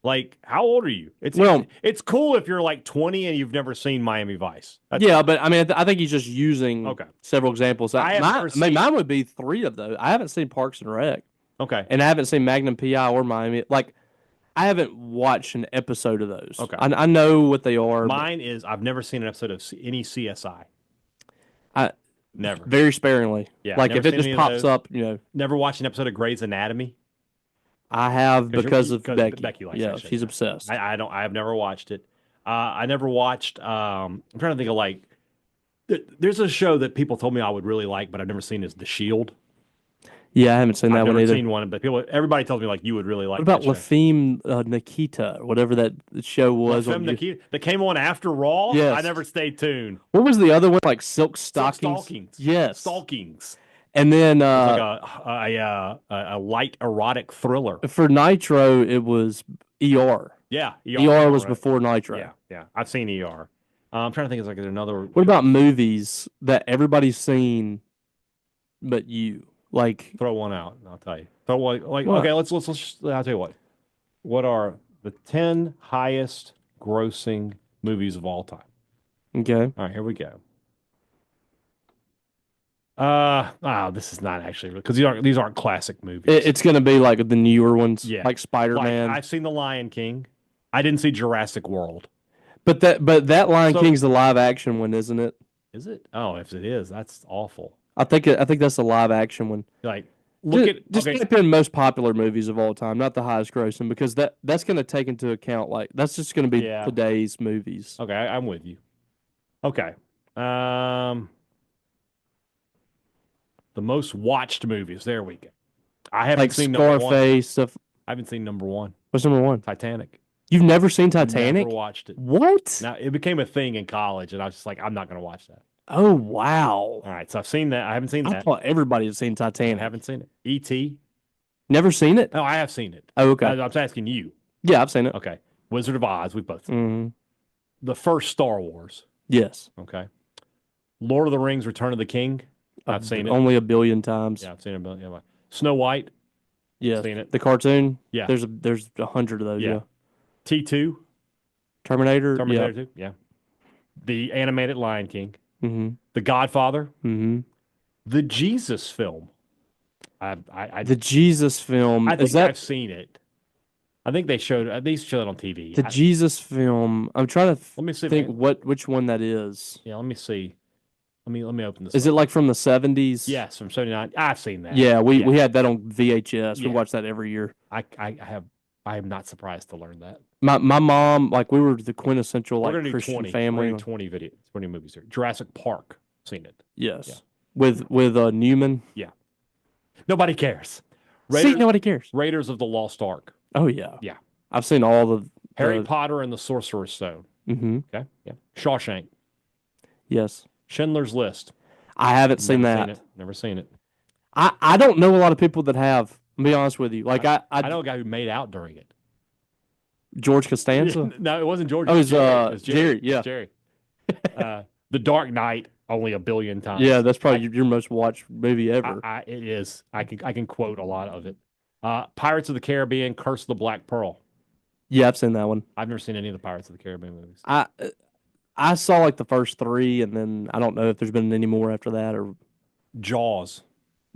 Like, how old are you? It's cool if you're like 20 and you've never seen Miami Vice. Yeah, but I mean, I think he's just using several examples. Mine would be 3 of those. I haven't seen Parks and Rec. Okay. And I haven't seen Magnum PI or Miami. Like, I haven't watched an episode of those. Okay. I know what they are. Mine is I've never seen an episode of any CSI. Never. Very sparingly. Yeah. Like, if it just pops up, you know. Never watched an episode of Grey's Anatomy. I have because of Becky. Becky likes yeah, that shit. she's obsessed. I have never watched it. I never watched. I'm trying to think of like. There's a show that people told me I would really like, but I've never seen. Is The Shield. Yeah, I haven't seen that one either. I've never seen one, but everybody tells me like you would really like. What about La Femme Nikita, whatever that show was? La Femme Nikita that came on after Raw. Yes. I never stayed tuned. What was the other one? Like Silk Stockings. Stalkings. Yes. Stalkings. And then like a light erotic thriller. For Nitro, it was ER. Yeah, ER was before Nitro. Yeah. I've seen ER. I'm trying to think. Is like another. What about movies that everybody's seen, but you like? Throw one out, and I'll tell you. Throw one. Like what? Okay, let's. I'll tell you what. What are the 10 highest grossing movies of all time? Okay. All right, here we go. This is not actually because these aren't classic movies. It's going to be like the newer ones, like Spider-Man. I've seen The Lion King. I didn't see Jurassic World. But that Lion King's the live action one, isn't it? Is it? Oh, if it is, that's awful. I think that's the live action one. Like just type in most popular movies of all time, not the highest grossing, because that's going to take into account that's just going to be today's movies. Okay, I'm with you. Okay. The most watched movies. There we go. I haven't seen Scarface stuff. I haven't seen number 1. What's number 1? Titanic. You've never seen Titanic? Never watched it. What? Now it became a thing in college, and I was just like, I'm not going to watch that. Oh wow! All right, so I've seen that. I haven't seen that. I thought everybody had seen Titanic. I haven't seen it. E.T. Never seen it? No, I have seen it. Oh, okay. I'm asking you. Yeah, I've seen it. Okay. Wizard of Oz. We've both seen it. The first Star Wars. Yes. Okay. Lord of the Rings: Return of the King. I've seen it only a billion times. Yeah, I've seen it a billion. Yeah. Snow White. Yeah, seen it. The cartoon. Yeah, there's 100 of those. Yeah. T2. Terminator 2. Yeah. The animated Lion King. Mm-hmm. The Godfather. Mm-hmm. The Jesus film. The Jesus film. I think I've seen it. I think they showed it on TV. The Jesus film. I'm trying to let me see think which one that is. Yeah, let me see. Let me open this. Is it like from the 70s? Yes, from 79. I've seen that. Yeah, we had that on VHS. We watched that every year. I am not surprised to learn that. My mom, like, we were the quintessential Christian family. 20 movies here. Jurassic Park, seen it. Yes. Yeah. With Newman. Yeah. Nobody cares. Nobody cares. Raiders of the Lost Ark. Oh yeah. Yeah. I've seen all the Harry Potter and the Sorcerer's Stone. Mm-hmm. Okay. Yeah. Shawshank. Yes. Schindler's List. I haven't seen that. Never seen it. I don't know a lot of people that have. I'll be honest with you. Like I know a guy who made out during it. George Costanza? No, it wasn't George. Oh, it was Jerry. Yeah. Jerry. The Dark Knight only a billion times. Yeah, that's probably your most watched movie ever. It is. I can quote a lot of it. Pirates of the Caribbean, Curse of the Black Pearl. Yeah, I've seen that one. I've never seen any of the Pirates of the Caribbean movies. I saw like the first 3, and then I don't know if there's been any more after that or Jaws.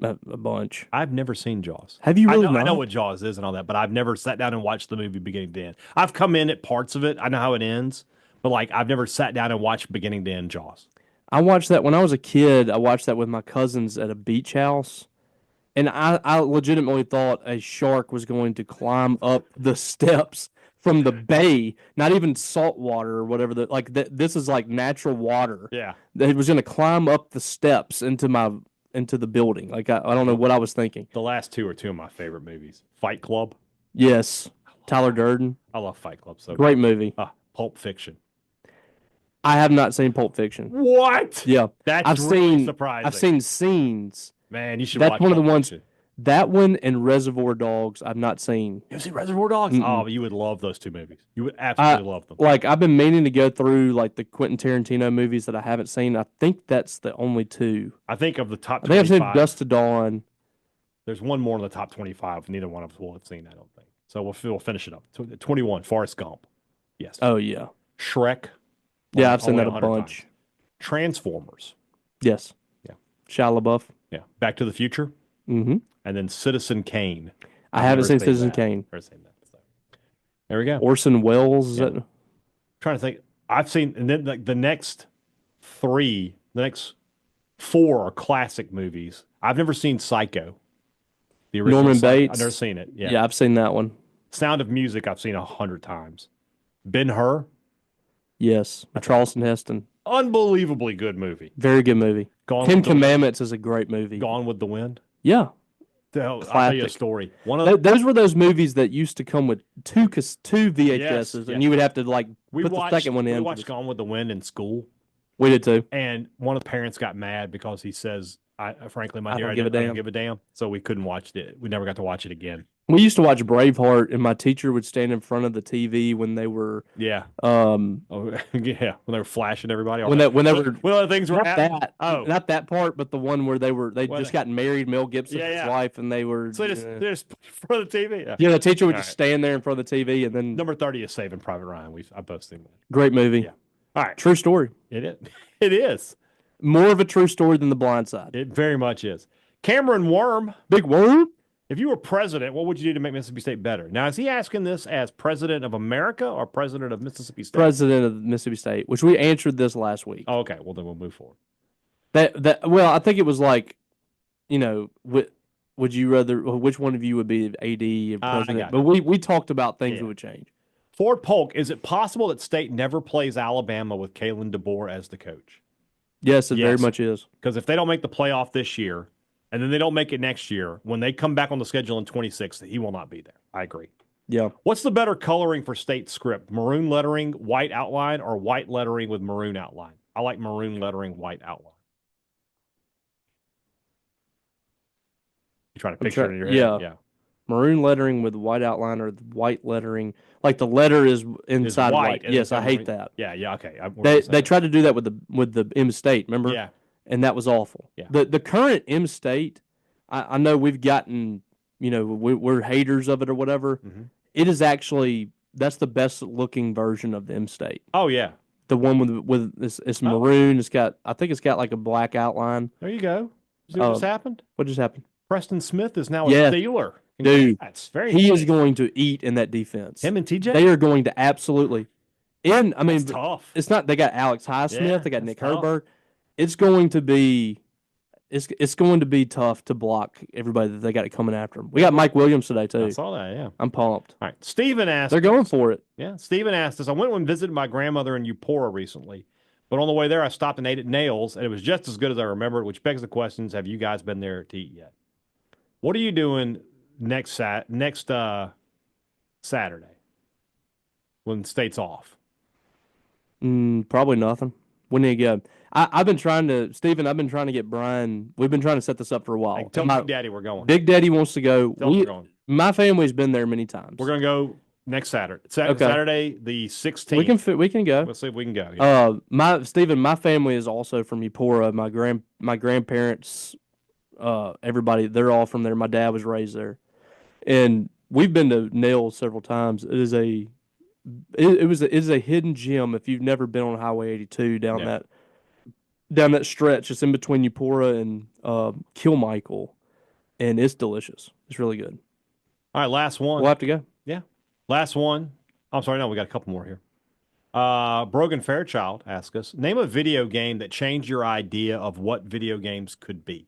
A bunch. I've never seen Jaws. Have you really? I know what Jaws is and all that, but I've never sat down and watched the movie beginning to end. I've come in at parts of it. I know how it ends, but like I've never sat down and watched beginning to end Jaws. I watched that when I was a kid. I watched that with my cousins at a beach house, and I legitimately thought a shark was going to climb up the steps from the bay, not even salt water or whatever. This is like natural water. Yeah, it was going to climb up the steps into the building. Like I don't know what I was thinking. The last 2 are 2 of my favorite movies. Fight Club. Yes, Tyler Durden. I love Fight Club. So great movie. Pulp Fiction. I have not seen Pulp Fiction. What? Yeah, That's really surprising. I've seen scenes. Man, you should That's watch one of the Pulp ones. Fiction. That one and Reservoir Dogs I've not seen. You see Reservoir Dogs? Mm-mm. Oh, you would love those two movies. You would absolutely love them. Like I've been meaning to go through like the Quentin Tarantino movies that I haven't seen. I think that's the only two. I think of the top I think I've 25. seen Dust to Dawn. There's one more in the top 25. Neither one of us will have seen, I don't think. So we'll finish it up. 21, Forrest Gump. Yes. Oh yeah. Shrek. Yeah, I've seen only that a 100 bunch. times. Transformers. Yes. Yeah. Shia LaBeouf. Yeah. Back to the Future. Mm-hmm. And then Citizen Kane. I haven't Never seen Citizen that. Kane. Never seen that. So. There we go. Orson Welles. Is Yeah. that? Trying to think. I've seen, and then like the next four are classic movies. I've never seen Psycho. The original Norman Psycho. Bates. I've never seen it. Yeah. Yeah, I've seen that one. Sound of Music. I've seen 100 times. Ben-Hur. Yes, with Charleston Heston. Unbelievably good movie. Very good movie. Ten Commandments is a great movie. Gone with the Wind. Yeah. I'll tell you a Classic. story. One of Those were those movies that used to come with two VHSs, Yes, and yes. you would have to like we put watched, the second one we in. watched Gone with the Wind in school, We did too. and one of the parents got mad because he says, frankly, my I dear, don't I give a don't damn." give a damn. So we couldn't watch it. We never got to watch it again. We used to watch Braveheart, and my teacher would stand in front of the TV when they were Yeah. um Oh, yeah. When they were flashing everybody. when they were When other things were not happening. that Oh. not that part, but the one where they'd Well, just gotten married, Mel Gibson Yeah, and yeah. his wife, and they were So they just put it in front of the TV. Yeah. yeah, the teacher would All just right. stand there in front of the TV, and then Number 30 is Saving Private Ryan. I've both seen that. great movie. Yeah. All right. True story. It is. It is. More of a true story than The Blind Side. It very much is. Cameron Worm. Big worm. If you were president, what would you do to make Mississippi State better? Now, is he asking this as president of America or president of Mississippi State? President of Mississippi State, which we answered this last week. Oh, okay. Well, then we'll move forward. Well, I think it was like, would you rather? Which one of you would be AD and I president? got But we talked about things Yeah. that would change. Ford Polk, is it possible that State never plays Alabama with Kalen DeBoer as the coach? Yes, it very Yes. much is. Because if they don't make the playoff this year, and then they don't make it next year, when they come back on the schedule in 26, he will not be there. I agree. Yeah. What's the better coloring for State script? Maroon lettering, white outline, or white lettering with maroon outline? I like maroon lettering, white outline. You trying to picture it in your head? yeah. Maroon lettering with white outline or white lettering, like the letter is inside white. and Yes, it's I hate maroon. that. Yeah, okay. They tried to do that with the M State, remember? Yeah. And that was awful. Yeah. The current M State, I know we've gotten, we're haters of it or whatever. Mhm. It is actually that's the best looking version of the M State. Oh, yeah. The one with it's Oh. maroon. I think it's got like a black outline. There you go. See what just happened? What just happened? Preston Smith is now a Yeah. Steeler. Dude, That's very He nice. is going to eat in that defense. Him and TJ? They are going to absolutely. And I mean, That's tough. it's not. They got Alex Highsmith. Yeah, They got that's Nick tough. Herbert. It's going to be. It's going to be tough to block everybody that they got coming after them. We got Mike Williams today I too. saw that, yeah. I'm pumped. All right. Steven asked. They're going for it. Yeah. Steven asked us, I went and visited my grandmother in Eupora recently, but on the way there, I stopped and ate at Nails, and it was just as good as I remembered, which begs the questions, have you guys been there to eat yet? What are you doing next Saturday when the state's off? Probably nothing. When do you go? I've been trying to, Stephen. I've been trying to get Brian. We've been trying to set this up for a while. Like, tell My- Big Daddy we're going. Big Daddy wants to go. Tell him we're going. My family's been there many times. We're going to go next Saturday. Okay. Saturday the 16th. We can go. We'll see if we can go. Yeah. Stephen, my family is also from Eupora. My grandparents, everybody, they're all from there. My dad was raised there, and we've been to Nails several times. It is a hidden gem if you've never been on Highway 82 down that stretch. It's in between Eupora and Kilmichael, and it's delicious. It's really good. All right, last one. We'll have to go. Yeah. Last one. I'm sorry, no, we got a couple more here. Brogan Fairchild asked us, name a video game that changed your idea of what video games could be.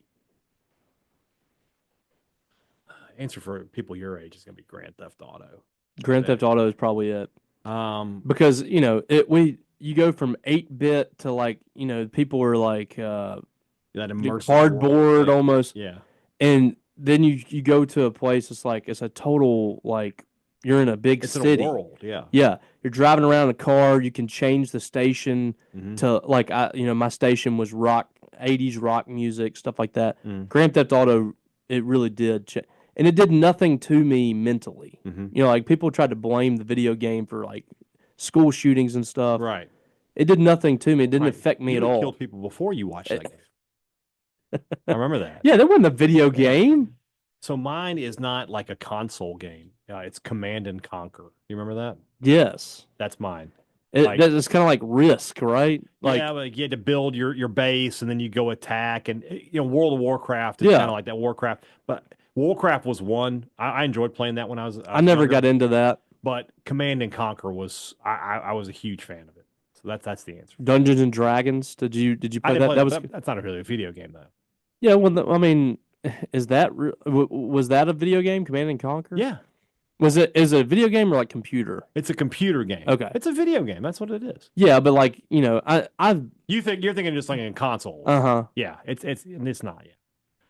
Answer for people your age is going to be Grand Theft Auto. Grand Theft Auto is probably it. Because you go from 8-bit to like people are like That immersive cardboard world. almost, Yeah. and then you go to a place it's a total like you're in a big It's city. in a world, yeah. Yeah, you're driving around in a car. You can change the station to like my station was 80s rock music, stuff like that. Grand Theft Auto, it really did, and it did nothing to me mentally. Like people tried to blame the video game for like school shootings and stuff. Right. It did nothing to me. It didn't affect me you at all. Killed people before you watched that game. I remember that. Yeah, that wasn't a video game. So mine is not like a console game. It's Command and Conquer. You remember that? Yes. That's mine. It's kind of like Risk, right? Like, yeah, like you had to build your base and then you go attack. And World of Warcraft is kind of like that. Warcraft, but Warcraft was one. I enjoyed playing that when I was. I never got into that. But Command and Conquer was. I was a huge fan of it. So that's the answer. Dungeons and Dragons. Did you play that? That's not really a video game though. Yeah, well, I mean, was that a video game, Command and Conquer? Yeah. Is it a video game or like computer? It's a computer game. Okay. It's a video game. That's what it is. Yeah, but like, I've you're thinking just like in console. Yeah, it's not yet.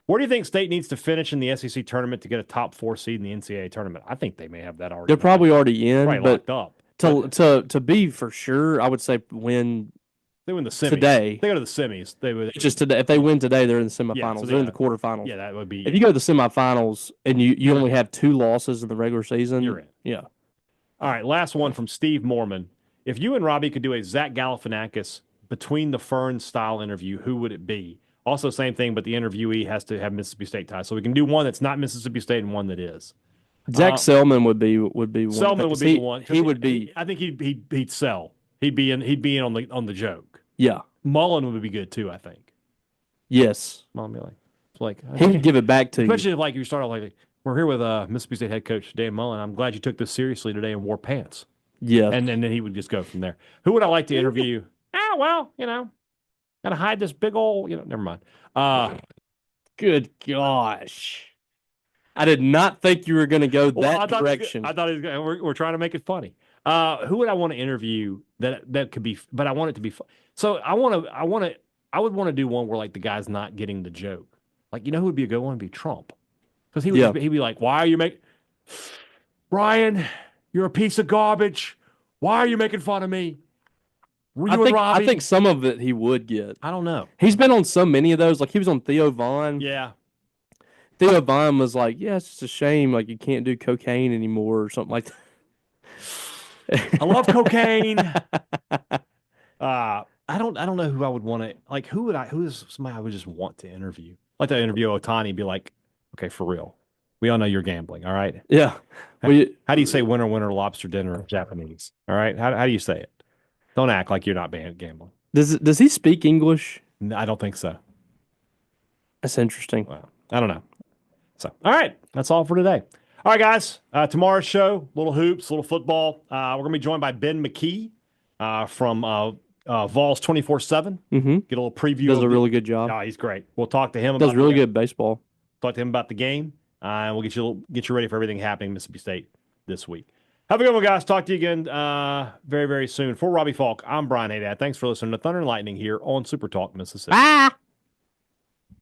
Where do you think State needs to finish in the SEC tournament to get a top 4 seed in the NCAA tournament? I think they may have that already. They're probably already in, probably but locked up. To be for sure, I would say win. They win the semis today. They go to the semis. They would just today. If they win today, they're in the semifinals. Yeah, so they're in the quarterfinals. Yeah, that would be. If you go to the semifinals and you only have 2 losses in the regular season, you're in. Yeah. All right, last one from Steve Mormon. If you and Robbie could do a Zach Galifianakis between the Ferns style interview, who would it be? Also, same thing, but the interviewee has to have Mississippi State ties. So we can do one that's not Mississippi State and one that is. Zach Selman would be one. Selman would be the one. He would be. I think he'd sell. He'd be in on the joke. Yeah. Mullen would be good too, I think. Yes. Mullen would be like he would give it back to you. Especially if you start off like, we're here with Mississippi State head coach Dan Mullen. I'm glad you took this seriously today and wore pants. Yeah. And then he would just go from there. Who would I like to interview? Gotta hide this big old, never mind. Good gosh. I did not think you were going to go that direction. I thought we're trying to make it funny. Who would I want to interview that could be, but I want it to be fun. So I would want to do one where like the guy's not getting the joke. Like, who would be a good one? Would be Trump. Because he'd be like, why are you Brian, you're a piece of garbage. Why are you making fun of me? I think some of it he would get. I don't know. He's been on so many of those. Like he was on Theo Vaughn. Yeah. Theo Vaughn was like, yeah, it's just a shame. Like you can't do cocaine anymore or something like that. I love cocaine. I don't know who I would want to like. Who is somebody I would just want to interview? I'd like to interview Otani. Be like, okay, for real. We all know you're gambling. All right. Yeah. How do you say winner lobster dinner in Japanese? All right. How do you say it? Don't act like you're not gambling. Does he speak English? No, I don't think so. That's interesting. Well, I don't know. So, all right. That's all for today. All right, guys. Tomorrow's show, little hoops, little football. We're going to be joined by Ben McKee from Vols 24/7. Mm-hmm. Get a little preview. Does a really good job. Oh, he's great. We'll talk to him about does really good baseball. Talk to him about the game, and we'll get you ready for everything happening in Mississippi State this week. Have a good one, guys. Talk to you again very, very soon. For Robbie Faulk, I'm Brian Hadad. Thanks for listening to Thunder and Lightning here on SuperTalk Mississippi. Bye.